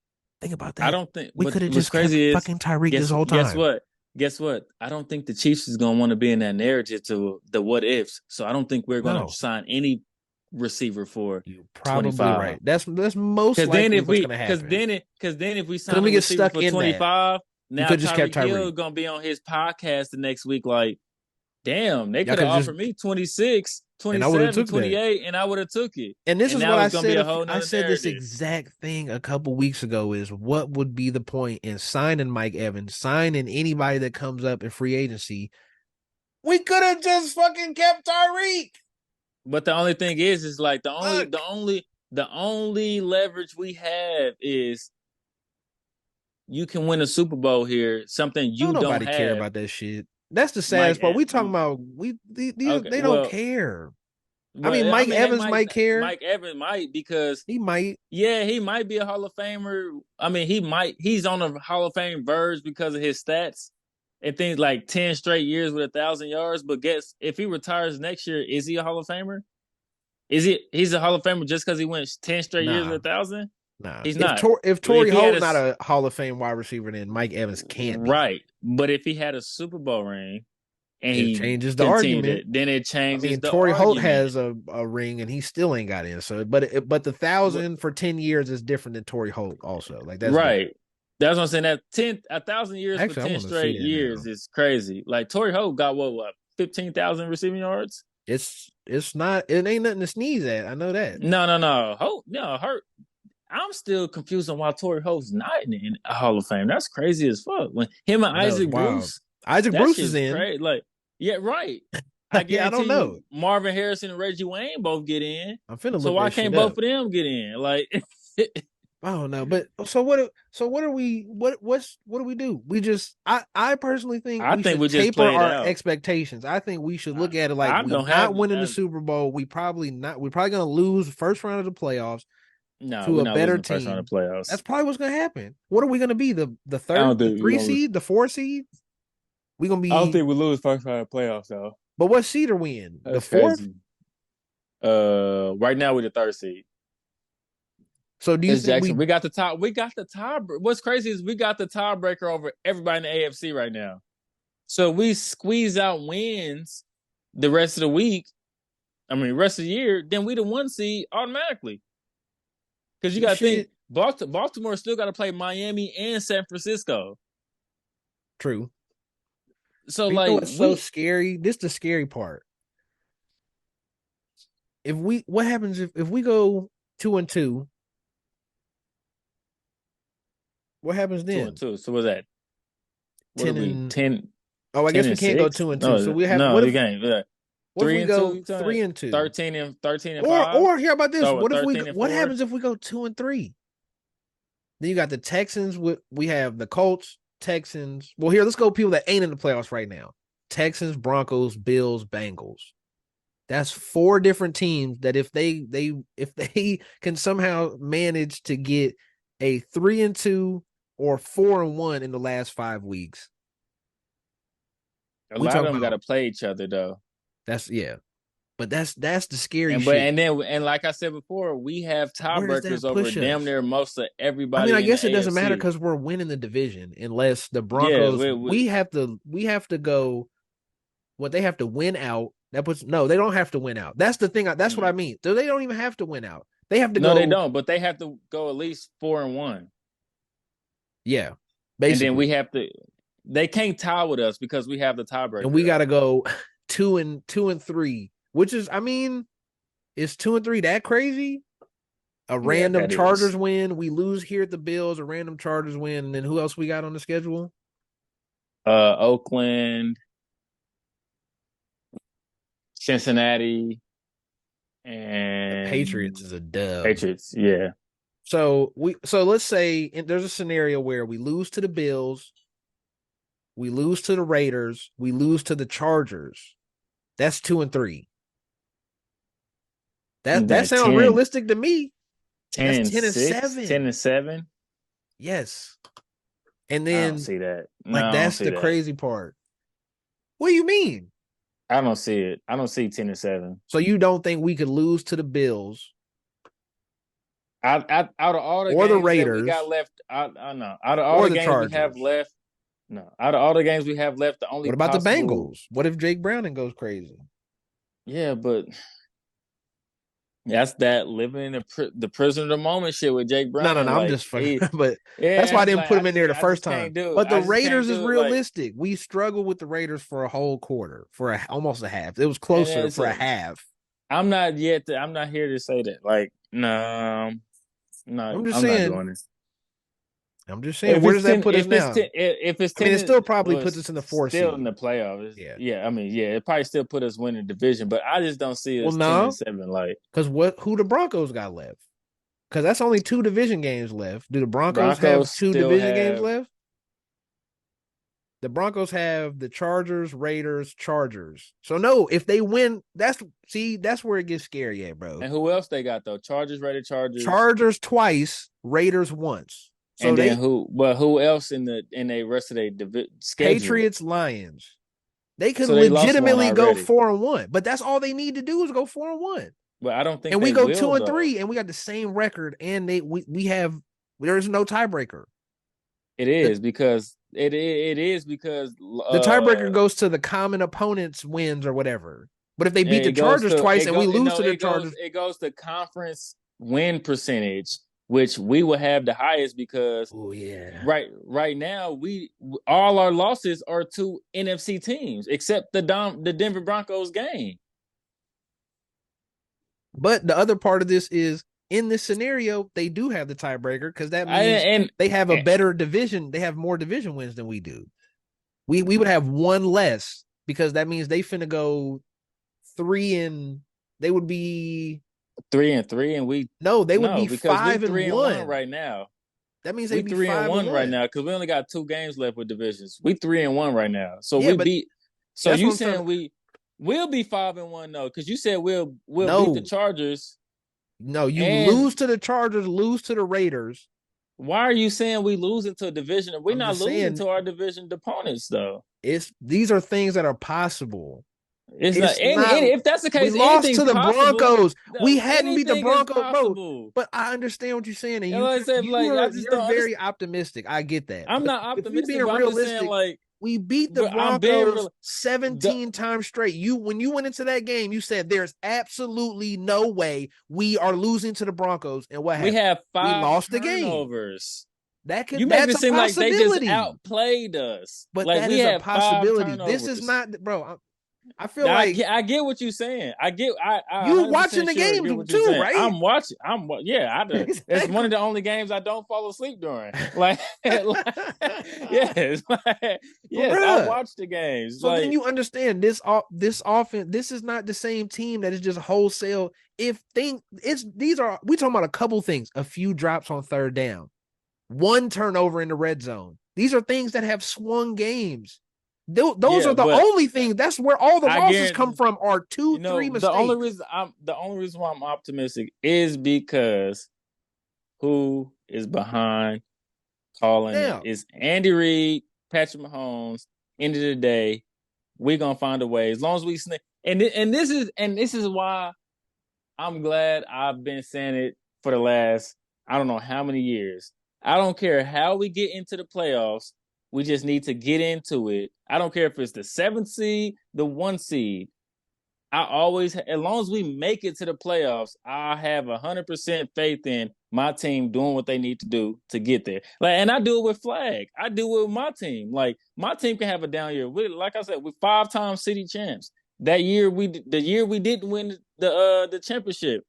Think about that. I don't think We could have what's just kept crazy is fucking Tyreek this whole guess time. what? Guess what? I don't think the Chiefs is gonna want to be in that narrative to the what ifs. So I don't think we're gonna No. sign any receiver for You're probably 25. right. That's most likely what's gonna happen. Because then if we sign we a get receiver stuck for in 25, now could just kept Tyreek Hill Tyreek. gonna be on his podcast the next week. Like, damn, they Y'all could have could just offered me 26, and I would have 27, took that. 28, and I would have took it. And this And is now what I it's gonna be said. a whole I nother said this narrative. exact thing a couple weeks ago is what would be the point in signing Mike Evans, signing anybody that comes up in free agency. We could have just fucking kept Tyreek. But the only thing is like Fuck. the only leverage we have is you can win a Super Bowl here, something you don't nobody have. care about that shit. That's the saddest part. We talking about they don't care. I mean, Mike Evans might care. Mike Evans might because he might. Yeah, he might be a Hall of Famer. I mean, he's on the Hall of Fame verge because of his stats and things like 10 straight years with 1,000 yards. But guess if he retires next year, is he a Hall of Famer? He's a Hall of Famer just because he went 10 straight years with 1,000? Nah, he's not. If Torrey Holt not a Hall of Fame wide receiver, then Mike Evans can't be. Right. But if he had a Super Bowl ring and he changes the argument, then it changes. I mean, Torrey Holt has a ring and he still ain't got in. So, but the 1,000 for 10 years is different than Torrey Holt. Also, like that's right. Different. That's what I'm saying. That 1,000 years for Actually, I 10 want to see straight that now. years is crazy. Like Torrey Holt got what 15,000 receiving yards? It's not it ain't nothing to sneeze at. I know that. No. Holt, no, hurt. I'm still confused on why Torrey Holt's not in the Hall of Fame. That's crazy as fuck. When him and I know it's Isaac wild. Bruce, Isaac that Bruce is shit's in. crazy. Like, yeah, right. I Yeah, I don't guarantee know. you, Marvin Harrison and Reggie Wayne both get in. I'm finna So look why that can't shit both up. of them get in? Like, I don't know, but so what are we what do we do? We just I personally think I we think should we just taper play it our out. expectations. I think we should I, look at it like I we don't not have. winning the Super Bowl. We're probably gonna lose the first round of the playoffs No, to we're a not losing better the first round of team. playoffs. That's probably what's gonna happen. What are we gonna be? The I don't the think we're three gonna lose. seed, the four seed? We gonna I don't be think we lose first round of playoffs though. but what seed are we in? The That's fourth? crazy. Right now we're the third seed. So do you It's think Jackson. we We got the top. We got the tie. What's crazy is we got the tiebreaker over everybody in the AFC right now. So we squeeze out wins the rest of the week. I mean, rest of the year. Then we the one seed automatically. Because you got to think shit? Baltimore still got to play Miami and San Francisco. True. So But you know like what's so we scary? This the scary part. If we what happens if we go 2-2, what happens two and then? two. So what's that? What are Ten we and 10, oh, I 10 guess we and can't go 6? 2-2. So No, we have no, you can't. what if Three we and two. go You talking 3-2? 13 and Or 5? hear about this. So what? What if we 13 and what 4? happens if we go 2-3? Then you got the Texans with we have the Colts, Texans. Well, here, let's go people that ain't in the playoffs right now. Texans, Broncos, Bills, Bengals. That's four different teams that if they can somehow manage to get a 3-2 or 4-1 in the last 5 weeks, A we lot of talking them got about to play each other though. that's yeah. But that's the scary And but shit. and then and like I said before, we have Where does tiebreakers that over push damn us? near most of I mean, I everybody in the guess it doesn't matter AFC. because we're winning the division unless the Yeah, Broncos we we have to go what they have to win out. That puts no, they don't have to win out. That's the thing. That's what I mm. mean. So they don't even have to win out. They have to No, they go, don't. But they have to go at least 4-1, yeah, and then we basically. have to. They can't tie with us because we have the And tiebreaker we got though. to go 2-3, which is, I mean, is 2-3 that crazy? A Yeah, random that Chargers is. win, we lose here at the Bills. A random Chargers win, and then who else we got on the schedule? Oakland, Cincinnati, The and Patriots is a dub. Patriots. Yeah, So let's say there's a scenario where we lose to the Bills, we lose to the Raiders, we lose to the Chargers. That's 2-3. That that sounds 10, realistic to me. 10 That's and 10 and 6, 10 7. and 7. Yes. And I don't then see that. No, like I don't that's see the that. crazy part. What do you mean? I don't see it. I don't see 10 and 7. So you don't think we could lose to the Bills Out of all the or the games that we got Raiders left, I know. Out of all or the the games we have Chargers? left, no. Out of all the games we have left, the only What about the possible, Bengals? What if Jake Browning goes crazy? yeah, but that's that living in the prisoner of the moment shit with Jake No, no, Browning. no. I'm Like just fucking. he, But that's yeah, why I it's didn't like put him in there the I first just time. can't do it. But the I just can't Raiders is do it. Like, realistic. We struggled with the Raiders for a whole quarter, for almost a half. It was and closer for a half. I'm not here to say that. Like, no, I'm just I'm not saying. doing this. I'm just saying. Where does that put us now? If it's I mean, 10, it still probably well, puts it's us in the four still in seed. the playoffs. Yeah. Yeah, I mean, yeah, it probably still put us winning the division, but I just don't see Well, us 10 and no, 7. Like because who the Broncos got left? Because that's only two division games left. Do the Broncos have Broncos two still division games have. left? The Broncos have the Chargers, Raiders, Chargers. So no, if they win, that's where it gets scary at, bro. And who else they got though? Chargers, Raiders, Chargers, Chargers twice, Raiders once. So and then they who? But who else in the rest of their schedule? Patriots, Lions. They could So they lost one legitimately go already. 4-1, but that's all they need to do is go 4-1. But I don't think And we they go will two and though. three, and we got the same record, and we have there is no tiebreaker. It The, is because it is because the tiebreaker goes to the common opponent's wins or whatever. But if they beat the it goes Chargers to twice and we lose to the it goes Chargers, it goes to conference win percentage. which we will have the highest because Oh yeah. right now we all our losses are to NFC teams except the Denver Broncos game. But the other part of this is in this scenario, they do have the tiebreaker because that I, means and they have a better division. They have more division wins than we do. We would have one less because that means they finna go three and they would be 3-3, and we no, they would no be because we five and 3-1 one. right now. That means We they'd be three and five and one right one. now because we only got 2 games left with divisions. We 3-1 right now, so Yeah, we but beat. So that's you what I'm trying saying to. we'll be 5-1 though? Because you said we'll beat the No, Chargers. no, you And lose to the Chargers, lose to the Raiders. why are you saying we losing to a division? We're I'm not just losing saying to our division opponents though. it's these are things that are possible. It's not. It's And not. if that's the We case, lost anything's to the possible. Broncos. We hadn't beat the Anything is Broncos, bro. possible. But I understand what you're saying, and You know what I said? Like I just you're don't understand. very optimistic. I get that. I'm But not if we optimistic, being but I'm just saying realistic, like, we beat the but I'm being Broncos real. 17 times straight. You when you went into that game, you said there's absolutely no way we are losing to the Broncos. And what We happened? have We 5 lost the game. turnovers. That You could make that's it a seem like they just possibility. outplayed us. But Like that we is a had 5 possibility. This is turnovers. not, bro. I feel Now, like I get what you're saying. I you watching 100% the sure games get what you're too, saying. right? I'm watching. Yeah. It's one of Exactly. the only games I don't fall asleep during. Like, yes, yes. I Bruh. watch the games. So then Like, you understand this offense. This is not the same team that is just wholesale. If thing it's these are we talking about a couple things, a few drops on third down, one turnover in the red zone. These are things that have swung games. Those yeah, are the but only things. That's where all the I losses come guarantee from are two, three mistakes. the only reason why I'm optimistic is because who is behind calling it? Now, It's Andy Reid, Patrick Mahomes. End of the day, we're gonna find a way as long as we sneak. And this is why I'm glad I've been saying it for the last I don't know how many years. I don't care how we get into the playoffs. We just need to get into it. I don't care if it's the 7th seed, the 1 seed. I always, as long as we make it to the playoffs, I have 100% faith in my team doing what they need to do to get there. Like, and I do it with Flag. I do it with my team. Like, my team can have a down year. Like I said, we're 5-time city champs. The year we didn't win the championship,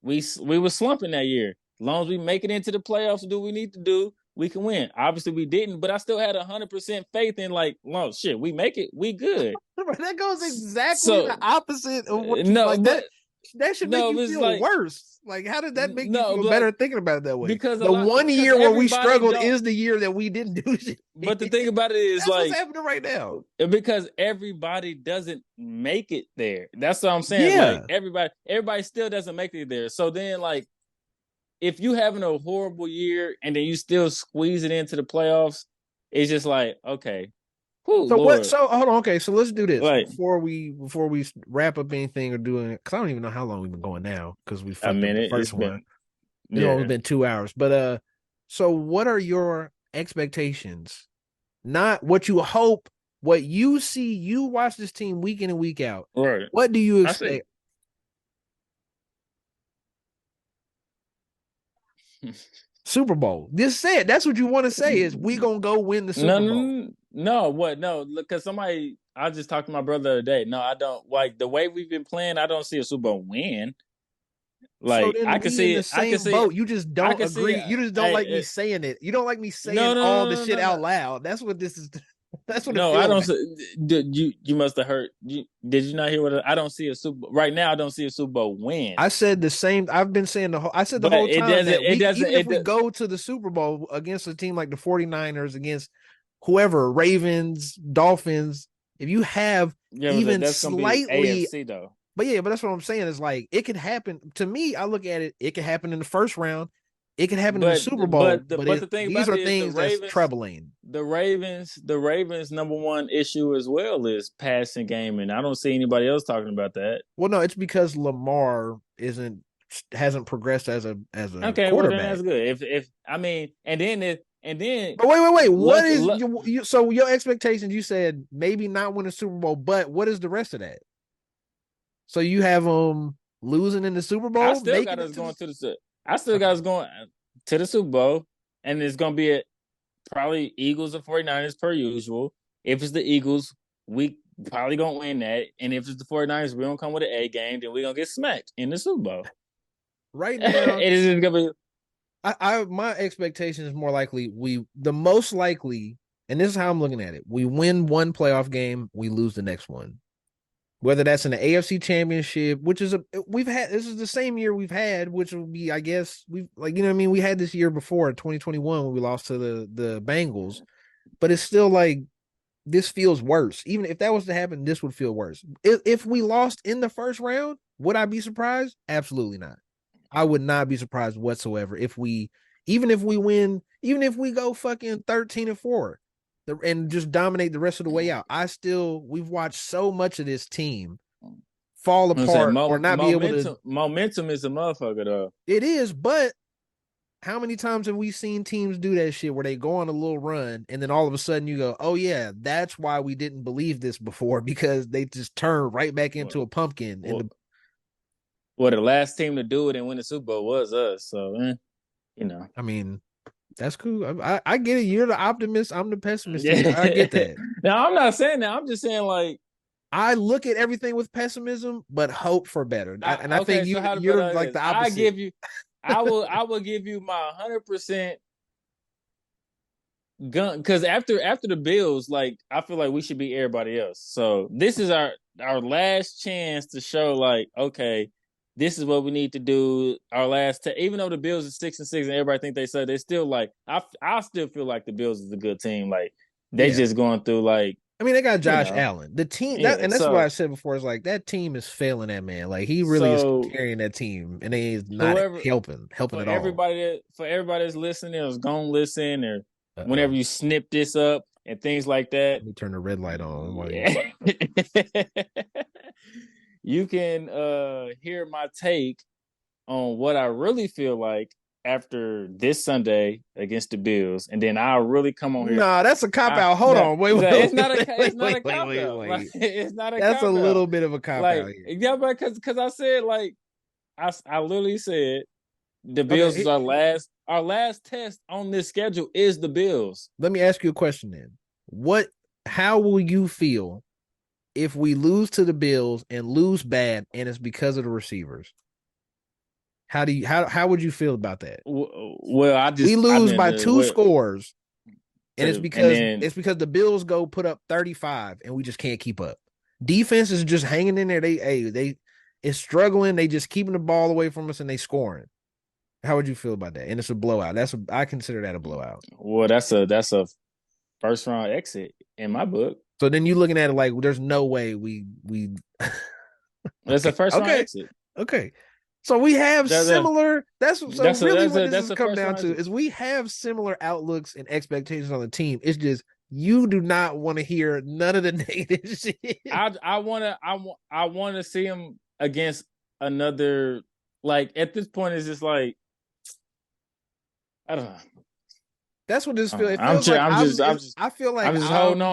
we were slumping that year. As long as we make it into the playoffs and do what we need to do, we can win. Obviously, we didn't, but I still had 100% faith in like, well, shit, we make it, we good. that goes exactly the So opposite of what you no, like. but That should make no, you it's feel like worse. Like, how did that make you no, feel but better thinking about it that way? because a The lot one because year where we everybody struggled don't. is the year that we didn't do shit. But the thing about it is That's what's like happening right now. because everybody doesn't make it there. That's what I'm saying. Like Yeah. everybody still doesn't make it there. So then like if you having a horrible year and then you still squeeze it into the playoffs, it's just like, okay, whoo, So what? Lord. So hold on. Okay, so let's do this Like before we wrap up anything or doing it because I don't even know how long we've been going now because we a fucked up the minute, it's first one. been It's only yeah. been 2 hours. But so what are your expectations? Not what you hope, what you see. You watch this team week in and week out. Right. What do you I see. expect? Super Bowl. Just say it. That's what you want to say is we gonna go win the No, Super Bowl. no, no. What? No, because somebody. I just talked to my brother the other day. No, I don't like the way we've been playing. I don't see a Super Bowl win. So Like then I can we in see the it. I can same see it. boat. You just I don't can see. agree. You just don't like me I, saying it. You don't like me saying no, no, all the no, no, shit no, no. out loud. That's what this is. That's what it No, I feels don't. like. Did you must have heard. Did you not hear what I don't see a Super right now? I don't see a Super Bowl win. I said the same. I've been saying I said the But whole it time doesn't. that It we doesn't. even if we go to the Super Bowl against a team like the 49ers, against whoever, Ravens, Dolphins, if you have Yeah, but even that's gonna be slightly, AFC though. but yeah, but that's what I'm saying is like it could happen. To me, I look at it, it could happen in the first round, it could happen in the But Super Bowl, but the but but the thing these about are it is things that's troubling. The Ravens' number one issue as well is passing game, and I don't see anybody else talking about that. Well, no, it's because Lamar hasn't progressed as a Okay, well then quarterback. that's good. If I mean, and then But wait. What look, is look so your expectations? You said maybe not win the Super Bowl, but what is the rest of that? So you have them losing in the Super I Bowl, still got making us it to going the. to the I still got us going to the Super Bowl, and it's gonna be probably Eagles or 49ers per usual. If it's the Eagles, we probably gonna win that. And if it's the 49ers, we don't come with an A game, then we're gonna get smacked in the Super Bowl. Right now, It is gonna be I my expectation is more likely the most likely, and this is how I'm looking at it. We win one playoff game, we lose the next one. Whether that's in the AFC Championship, which is we've had this is the same year we've had, which will be, I guess, we like, you know what I mean, we had this year before 2021 when we lost to the Bengals, but it's still like this feels worse. Even if that was to happen, this would feel worse. If we lost in the first round, would I be surprised? Absolutely not. I would not be surprised whatsoever if we, even if we win, even if we go fucking 13-4 and just dominate the rest of the way out. We've watched so much of this team fall I'm saying apart or not be able to. momentum is a motherfucker though. It is, but how many times have we seen teams do that shit where they go on a little run and then all of a sudden you go, oh yeah, that's why we didn't believe this before, because they just turn right back into a pumpkin. Well, the last team to do it and win the Super Bowl was us. So, you know. I mean, that's cool. I get it. You're the optimist. I'm the pessimist. Yeah. I get that. Now, I'm not saying that. I'm just saying, like, I look at everything with pessimism, but hope for better. I think you're like the opposite. I will give you my 100% gun, because after the Bills, like, I feel like we should beat everybody else. So this is our last chance to show, like, okay, this is what we need to do. Our last, even though the Bills are 6-6 and everybody think they said, they still like. I still feel like the Bills is a good team. Like they just going through like. I mean, they got Josh Allen. The team, and that's what I said before. Is like that team is failing that man. Like he really is carrying that team, and they is not helping at all. For everybody that's listening, is gonna listen, or whenever you snip this up and things like that. Let me turn the red light on. Yeah. You can hear my take on what I really feel like after this Sunday against the Bills, and then I'll really come on here. Nah, that's a cop out. Hold on, wait. It's not a cop out. Like, it's not a. That's a little bit of a cop out. Here. Yeah, but because I said, like, I literally said the Bills is our last test on this schedule is the Bills. Let me ask you a question then. How will you feel if we lose to the Bills and lose bad and it's because of the receivers? How would you feel about that? Well, we lose by two scores, and it's because the Bills go put up 35 and we just can't keep up. Defense is just hanging in there. They is struggling. They just keeping the ball away from us and they scoring. How would you feel about that? And it's a blowout. I consider that a blowout. Well, that's a first round exit in my book. So then you looking at it like there's no way we. That's a first round exit. Okay. So we have similar. What this has come down to is we have similar outlooks and expectations on the team. It's just you do not want to hear none of the negative shit. I want to see him against another. Like at this point, it's just like I don't know. That's what this feels. I feel like I'm holding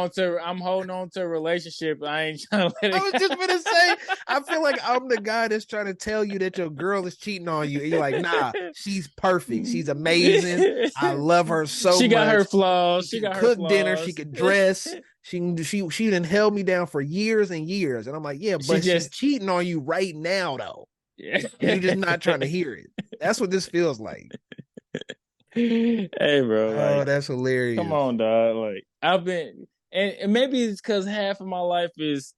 on to a relationship. I ain't trying to let it. I was just gonna say, I feel like I'm the guy that's trying to tell you that your girl is cheating on you, and you're like, nah, she's perfect. She's amazing. I love her so much. She got her flaws. She got her cook dinner. She could dress. She done held me down for years and years, and I'm like, yeah, but she's cheating on you right now, though. Yeah. You're just not trying to hear it. That's what this feels like. Hey, bro. That's hilarious. Come on, dog. Like I've been, and maybe it's because half of my life is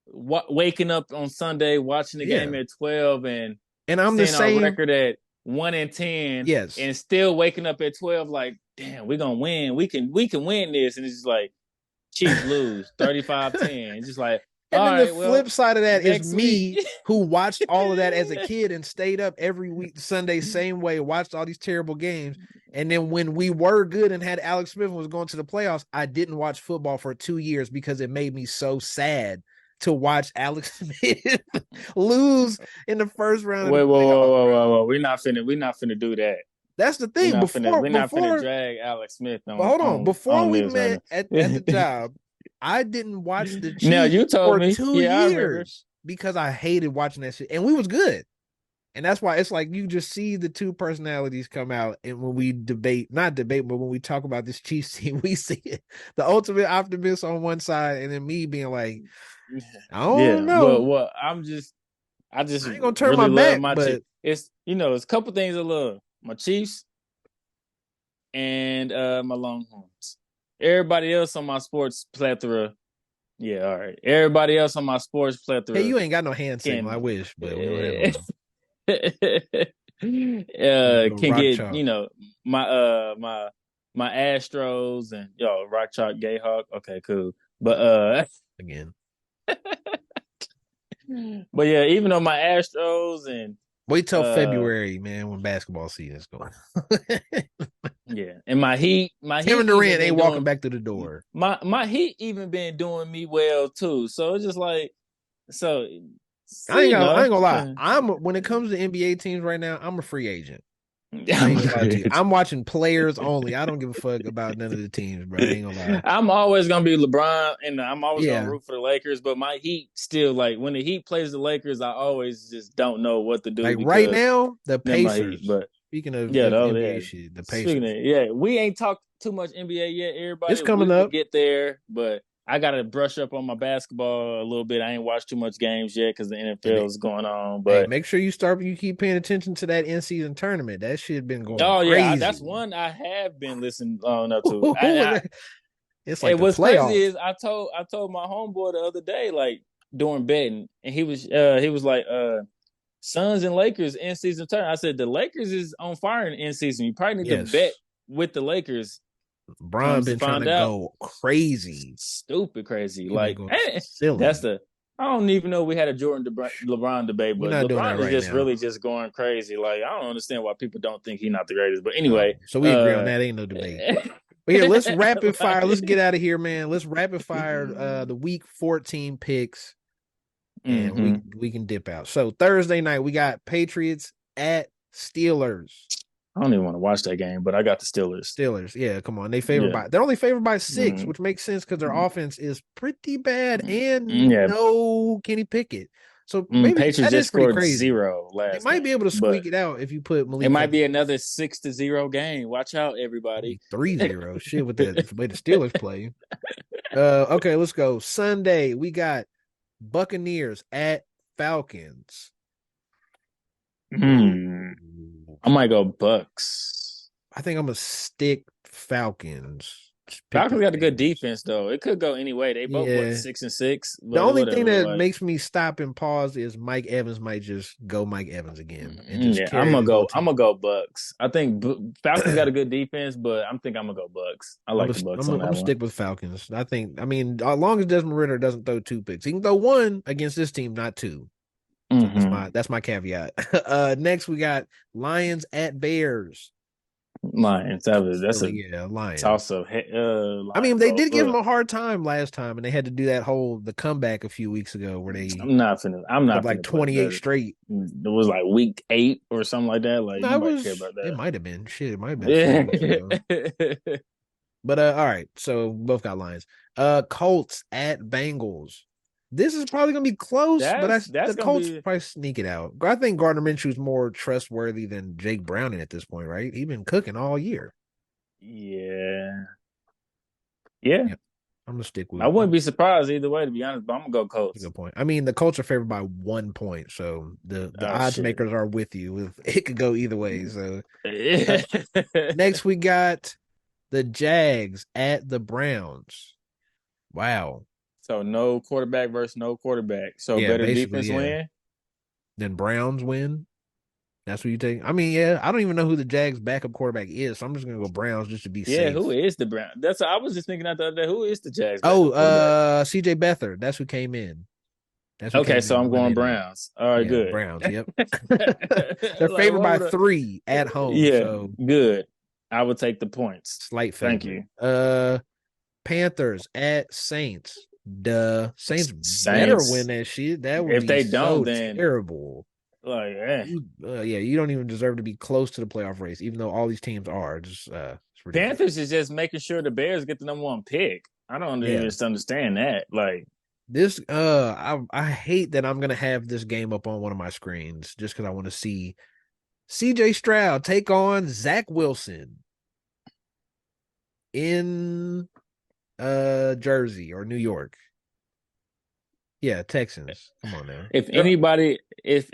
waking up on Sunday, watching the game at 12, and I'm the same our record at 1-10. Yes, and still waking up at 12, like, damn, we're gonna win. We can win this, and it's just like Chiefs lose 35-10. It's just like. And then the flip side of that is me who watched all of that as a kid and stayed up every week, Sunday, same way, watched all these terrible games. And then when we were good and had Alex Smith and was going to the playoffs, I didn't watch football for 2 years because it made me so sad to watch Alex Smith lose in the first round. Whoa. We're not finna do that. That's the thing. We're not finna drag Alex Smith on. But hold on. Before we met at the job, I didn't watch the Chiefs now, you told for me. 2 years because I hated watching that shit. And we was good. And that's why it's like you just see the two personalities come out, and when we debate, not debate, but when we talk about this Chiefs team, we see it, the ultimate optimist on one side, and then me being like, I don't Yeah, know, I just I ain't gonna turn my really love back, my Chiefs. but It's a couple things I love: my Chiefs and my Longhorns. Everybody else on my sports plethora, yeah, all right. Everybody else on my sports hey, plethora you ain't got no hand signal. I can wish, but we don't have uh, one. You can go can rock get chalk my my Astros and Rock Chalk Gayhawk. Okay, cool. But again. but yeah, even though my Astros and Wait till uh February, man, when basketball season's going. yeah, and my Heat Kevin even Durant ain't been walking doing back through the door. my Heat even been doing me well too. So it's just like so I ain't gonna lie. I'm when it comes to NBA teams right now, I'm a free agent. I I'm ain't gonna lie to you. rich. I'm watching players only. I don't give a fuck about none of the teams, bro. I ain't gonna lie. I'm always gonna be LeBron, and I'm always gonna Yeah, root for the Lakers. But my Heat still like when the Heat plays the Lakers, I always just don't know what to do like right because now, the they're my Heat. Pacers. But Speaking of, yeah, though, NBA yeah. shit, the Speaking of, Pacers. yeah, we ain't talked too much NBA yet, It's everybody. coming We will up. get there, but I gotta brush up on my basketball a little bit. I ain't watched too much games yet because the And NFL is going on. hey, But make sure you keep paying attention to that in season tournament. That shit been going oh yeah, that's crazy. one I have been listening on up to. It's like And the what's crazy playoffs. is I told my homeboy the other day, like during betting, and he was like, Suns and Lakers in season turn. I said the Lakers is on fire in season. You probably need to bet Yes. with the Lakers. Bron Comes to been trying to find out, go crazy. stupid crazy. He been Like going that's silly. the I don't even know we had a LeBron debate, We're but not doing that LeBron is right just now. really just going crazy. Like I don't understand why people don't think he's not the greatest. But anyway, No. So we agree on that. Ain't no debate. But here, let's rapid fire. Let's get out of here, man. Let's rapid fire the week 14 picks and hmm we can dip out. So Thursday night we got Patriots at Steelers. I don't even want to watch that game, but I got the Steelers. Steelers, yeah, come on. Yeah. They're only favored by 6, Mm, which makes sense because their offense is pretty bad mm, and yeah. no Kenny Pickett. So maybe Patriots that is just pretty scored crazy. zero They last might be game, able to but squeak it out if you put it Malik might Cunningham. be another 6-0 game. Watch out, everybody. 3-0. Shit with that the way the Steelers play. Okay, let's go. Sunday, we got Buccaneers at Falcons. Ooh. I might go Bucks. I think I'm gonna stick Falcons. Just pick the Falcons got a good Falcons. defense though. It could go anyway. They both what Yeah. 6-6, The but only thing whatever. that Like, makes me stop and pause is Mike Evans might just go Mike Evans again and just yeah, carry the whole I'm team. gonna go Bucks. I think Falcons got a good defense, but I'm gonna go Bucks. I like the Bucks I'm on that gonna one. stick with Falcons. I mean, as long as Desmond Ritter doesn't throw 2 picks, he can throw one against this team, not two. So Mm-hmm. that's my caveat. Next we got Lions at Bears. Lions. That's a Yeah, Lions. toss up. I mean, Lions. they Oh, did give him a hard time last time, and they had to do the comeback a few weeks ago where they I'm put up not like finna put 28 straight. it was like week 8 or something like that. Like No, nobody care about it that. might have been shit. It might have been a few Yeah. weeks ago. But all right. So both got Lions. Colts at Bengals. This is probably gonna be close, but That's the gonna Colts be probably sneak it out. I think Gardner Minshew is more trustworthy than Jake Browning at this point, right? He's been cooking all year. yeah. Yeah. Yeah, I'm gonna stick I with. wouldn't be surprised either way, to be honest, but I'm gonna go That's a Colts. good point. I mean, the Colts are favored by 1 point, so the Oh odds shit. makers are with you. It could go either way. So next we got the Jags at the Browns. Wow. So no quarterback versus no quarterback. So Yeah, better basically, defense yeah. win. Then Browns win. That's what you take. I mean, yeah, I don't even know who the Jags backup quarterback is, so I'm just gonna go Browns just to be Yeah, who safe. is the Brown? That's I was just thinking out the other day. Who is the Jags Oh, backup quarterback? CJ Beathard. That's who came in. That's who Okay, came in so on I'm going Monday night. Browns. All right, Yeah, good. Browns. Yep. They're Like favored what by would I? 3 at home, Yeah, so good. I would take the points. slight Thank favorite. you. Panthers at Saints. Duh. Saints better win Saints. that shit. That would If be they don't, so then terrible. like, Yeah, you don't even deserve to be close to the playoff race, even though all these teams are. Just it's ridiculous. Panthers is just making sure the Bears get the number one pick. I don't even Yeah. just understand that. Like, This I hate that I'm gonna have this game up on one of my screens just because I want to see CJ Stroud take on Zach Wilson in Jersey or New York. Yeah, Texans. Come on now. If anybody, if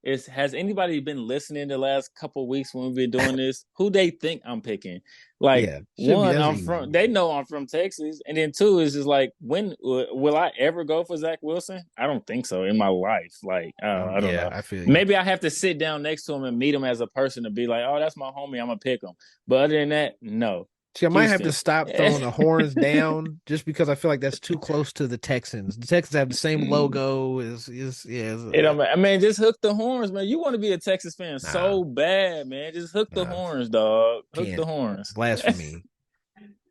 is has anybody been listening the last couple of weeks when we've been doing this? Who they think I'm picking? Like Yeah, should be one, that's I'm easy. from. They know I'm from Texas, and then two is just like, when will I ever go for Zach Wilson? I don't think so in my life. Like I don't Yeah, know. I feel you. Maybe I have to sit down next to him and meet him as a person to be like, oh, that's my homie. I'm gonna pick him. But other than that, no. See, I might have to Houston. stop throwing the horns down just because I feel like that's too close to the Texans. The Texans have the same logo. Is yeah. It don't matter. I mean, just hook the horns, man. You want to be a Texas fan Nah, so bad, man. Just hook the nah, horns, dog. Hook the can't. horns. Blasphemy.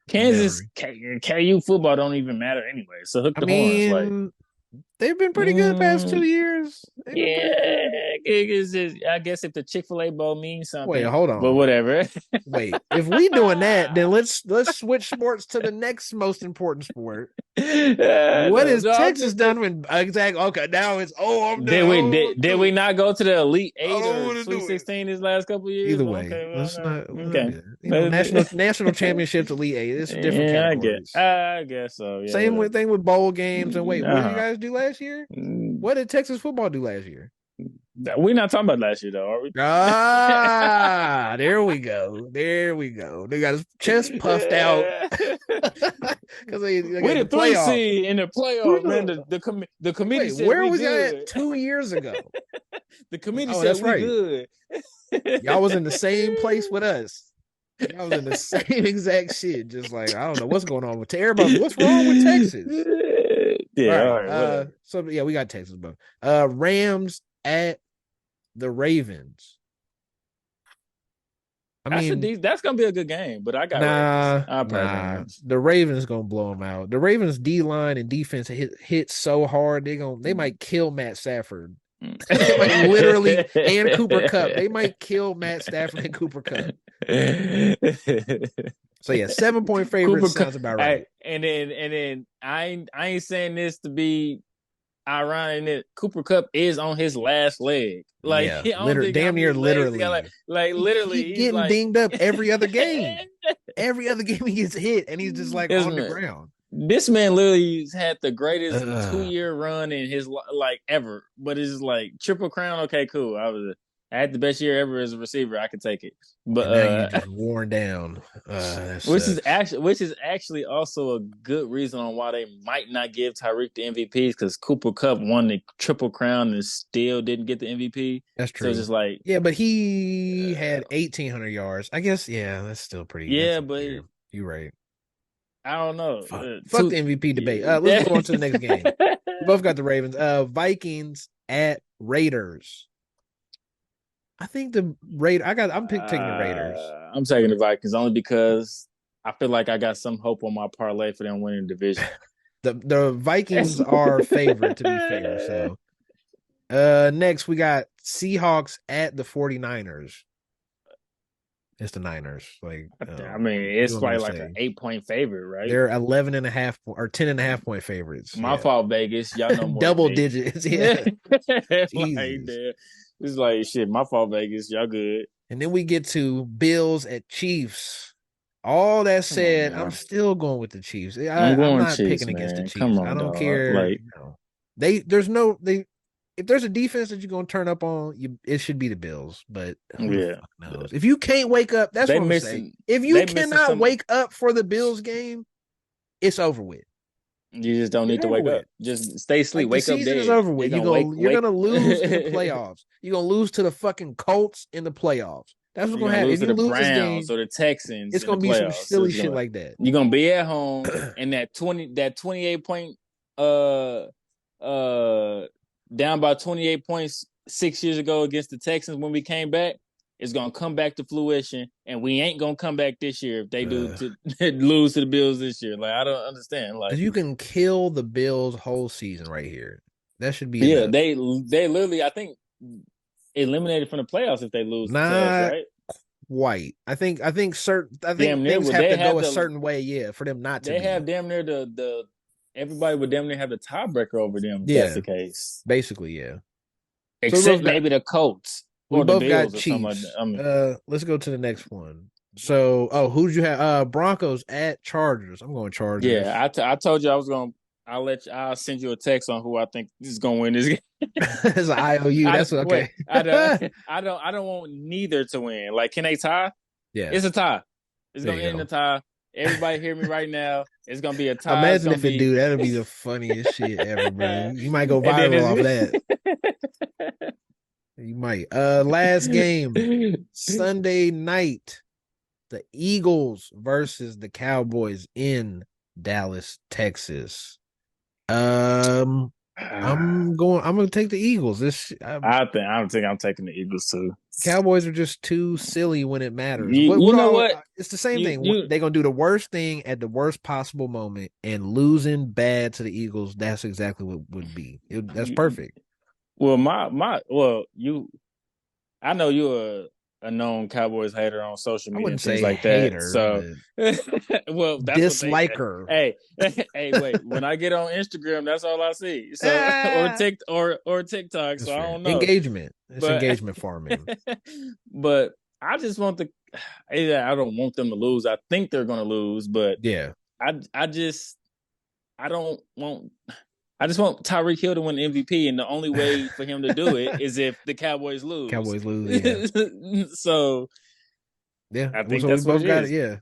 Kansas Never. KU football don't even matter anyway. So hook I the horns, like. mean, they've been pretty good the past Mm, 2 years. They've been pretty yeah, good. it's just, I guess if the Chick-fil-A bowl means Wait, something, hold but on. whatever. Wait, if we doing that, then let's switch sports to the next most important sport. What No, has no, Texas done when exactly? Okay, now it's I'm done. did I we don't want to did do we it. not go to the Elite I Eight don't or want to Sweet do it. 16 these last couple of years? Either Well, way, okay, well, let's no, not. We're not okay. good. National championships, Elite Eight. It's different Yeah, categories. I guess so. Yeah, Same with whatever. thing with bowl games. And wait, what did you Uh-huh. guys do last year? Mm, What did Texas football do last year? we're not talking about last year, though, are we? Ah, there we go. There we go. They got his chest puffed out because they We're got the the three playoff. seed in the playoff, man. The committee Wait, said where we was y'all good. at 2 years ago? The committee Oh, said that's we right. good. Y'all was in the same place with us. Y'all was in the same exact shit. Just like I don't know what's going on with everybody. What's wrong with Texas? All Yeah, all right. right, whatever. So yeah, we got Texas, but Rams at the Ravens. I mean, That's gonna be a good game, but I got Ravens. nah, I'll probably take nah. Ravens. The Ravens gonna blow them out. The Ravens D line and defense hit so hard they might kill Matt Stafford. They might literally and Cooper Cup. They might kill Matt Stafford and Cooper Cup. So yeah, 7-point favorite Cooper, sounds about hey, right. and then I ain't saying this to be ironic that Cooper Cup is on his last leg. Like Yeah, I don't think how damn many near legs he got. literally. Like He literally, he's getting like, dinged up every other game. Every other game he gets hit, and he's just like this on the man, ground. this man literally had the greatest Ugh. 2 year run in his like ever. But it's like triple crown. Okay, cool. I had the best year ever as a receiver. I could take it. But And now you just worn down. That sucks. which is actually also a good reason on why they might not give Tyreek the MVP because Cooper Cup won the triple crown and still didn't get the MVP. That's So it's true. just like, Yeah, but he had uh, 1,800 yards. I guess, yeah, that's still pretty. That's yeah, up but there. You're right. I don't know. Fuck the MVP debate. Let's go on to the next game. We both got the Ravens. Vikings at Raiders. I think the I'm taking the Raiders. I'm taking the Vikings only because I feel like I got some hope on my parlay for them winning the division. The Vikings are favored to be fair. So next we got Seahawks at the 49ers. It's the Niners. Like I mean, you it's don't know probably what to like an say. 8 point favorite, right? They're 11 and a half or 10 and a half point favorites. My Yeah. fault, Vegas. Y'all know more than Double me. digits. Yeah. Like, Jesus. it's like shit. My fault, Vegas. Y'all good. And then we get to Bills at Chiefs. All that Come on said, I'm now. still going with the Chiefs. I'm I'm going not Chiefs, picking against the man. Come Chiefs. I on, don't dog. care. Like, If there's a defense that you're gonna turn up on, it should be the Bills. But who the yeah, fuck knows? If you can't wake up, that's they what I'm gonna say. missing. If you They missing cannot some. wake up for the Bills game, it's over with. You just don't It's need to over wake with. up. Just stay asleep. Like the Wake up season is dead. over You're with. gonna You're wake. gonna lose in the playoffs. You're gonna lose to the fucking Colts in the playoffs. That's what's You're gonna gonna happen. lose If to you the lose this Browns game, or the Texans it's in the gonna be some playoffs. So silly it's shit gonna like that. you're gonna be at home and that 28 point uh down by 28 points 6 years ago against the Texans when we came back is gonna come back to fruition, and we ain't gonna come back this year if they do to lose to the Bills this year. Like I don't understand. Like You can kill the Bills whole season right here. That should be yeah, enough. they literally I think eliminated from the playoffs if they lose to us, Not right? quite. I think Damn near. things Well, have to go a certain way, yeah, for them not to they be. have damn near the everybody would damn near have the tiebreaker over them if that's Yeah, the case. basically, yeah. So we both Except got maybe the Colts we or the both got Bills or something like that. Chiefs. I mean, Let's go to the next one. So, who did you have? Broncos at Chargers. I'm going yeah, Chargers. I told you I was gonna. I'll send you a text on who I think is gonna win this game. It's an IOU. I That's okay. wait. I don't want neither to win. Like, can they tie? Yeah, It's a tie. It's there gonna you end in a go. tie. Everybody hear me right now. It's gonna be a tie. It's Imagine gonna if it be do. That'd be the funniest shit ever, bro. You might go and then viral off it's that. You might. Last game, Sunday night, the Eagles versus the Cowboys in Dallas, Texas. Um, I'm gonna take the Eagles. I think I'm taking the Eagles too. Cowboys are just too silly when it matters. You What know all? what? It's the same thing. You They're gonna do the worst thing at the worst possible moment, and losing bad to the Eagles. That's exactly what would be. That's perfect. well you I know you're a known Cowboys hater on social I media and wouldn't things say like that. hater, So, but well, that's what they. disliker. Hey, hey, wait. When I get on Instagram, that's all I see. So, Ah, or TikTok. that's So I fair. don't know, Engagement. It's but engagement farming. but I just want the. I don't want them to lose. I think they're going to lose, but Yeah. I just I don't want. I just want Tyreek Hill to win MVP, and the only way for him to do it is if the Cowboys lose. Cowboys lose. Yeah. So Yeah. I Well, think so we that's what both it got it. is. Yeah.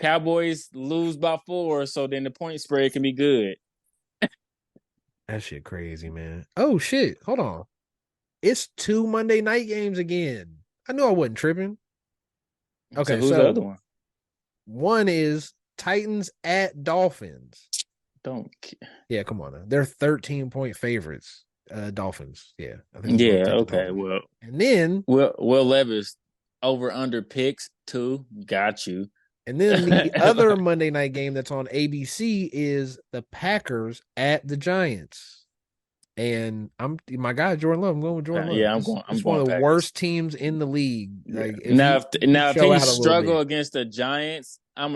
Cowboys lose by 4, so then the point spread can be good. That shit crazy, man. Oh shit. Hold on. It's two Monday night games again. I knew I wasn't tripping. So Okay, who's the other so one? one is Titans at Dolphins. Don't. Yeah, come on now. They're 13-point favorites. Dolphins. Yeah. I think we both Yeah. take the Okay. Dolphins. Well, And then Will Levis over under picks 2. Got you. and then the other Monday night game that's on ABC is the Packers at the Giants. And I'm my guy Jordan Love. I'm going with Jordan Love. Yeah, This I'm is one going of the Packers. worst teams in the league. Yeah. Like if he Now if show he out a little struggle bit, against the Giants, I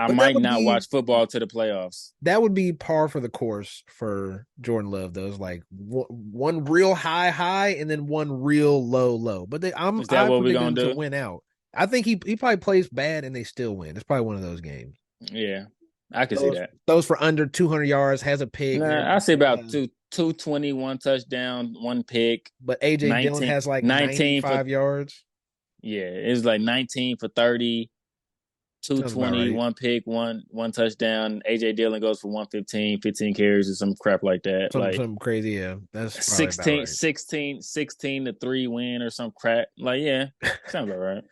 but that might would not be watch football to the playoffs. that would be par for the course for Jordan Love. Though it's like one real high, and then one real low. But Is that I what we predicted gonna them to do? win out. I think he probably plays bad and they still win. It's probably one of those games. Yeah, I can see Those that. those for under 200 yards has a pick, Nah, I say about 220, 1 touchdown, 1 pick, but AJ Dillon 19, has like 19 for 95 yards. yeah, it's like 19 for 30, two Sounds about twenty, right. 1 pick, one touchdown. AJ Dillon goes for 115, 15 carries or some crap like that. Like Something crazy. Yeah, that's probably about 16, right. 16, 16 to 3 win or some crap. Like, yeah, sounds about right.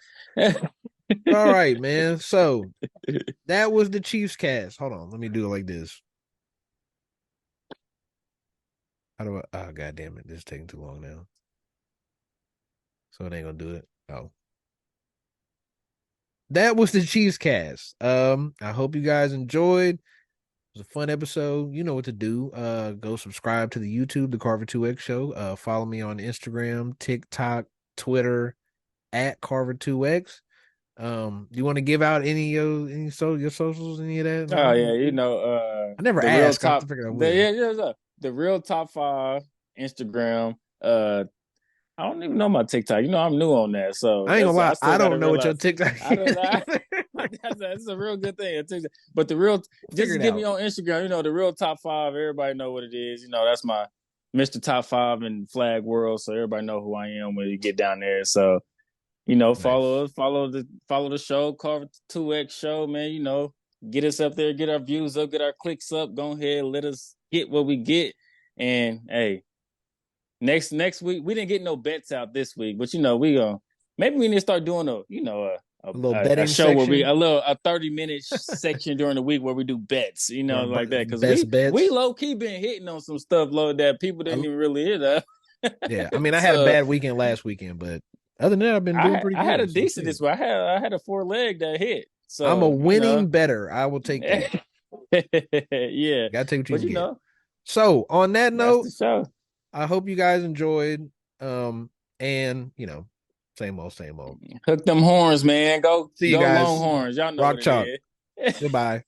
All right, man. So that was the Chiefs cast. Hold on, let me do it like this. How do I? Oh, god damn it! This is taking too long now. So it ain't gonna do it. Oh, that was the Chiefs cast. I hope you guys enjoyed. It was a fun episode. You know what to do. Go subscribe to the YouTube, the Carver 2X Show. Follow me on Instagram, TikTok, Twitter at Carver 2X. You want to give out your socials, any of that? Oh yeah, I never the real asked. I have top, to figure out the when. yeah, the real top 5 Instagram. I don't even know my TikTok. I'm new on that, so I ain't gonna I lie. still I got to don't know what your realize. TikTok I don't is. know. That's a real good thing. But the real, Figure just it give me out. on Instagram. The real top 5. Everybody know what it is. That's my Mr. Top 5 in flag world, so everybody know who I am when you get down there. So Nice. follow us, follow the show, Carver 2X Show, man. Get us up there, get our views up, get our clicks up. Go ahead, let us get what we get. And hey, next week we didn't get no bets out this week, but we gonna maybe we need to start doing A little a betting show where we section. a 30-minute section during the week where we do bets, Our like that, because best we bets. low key been hitting on some stuff low that people didn't even really hit up. Yeah, I mean, I had a So bad weekend last weekend, but other than that, I've been doing pretty I had a good. So decent shit. this one. I had a 4 leg that hit. I'm a So winning better. I will take that. yeah, Gotta take what you but can get. know So on that that's note, the show. I hope you guys enjoyed. And same old, same old. Hook them horns, man. Go See you go guys. Longhorns. Y'all know Rock what it chalk. is. Goodbye.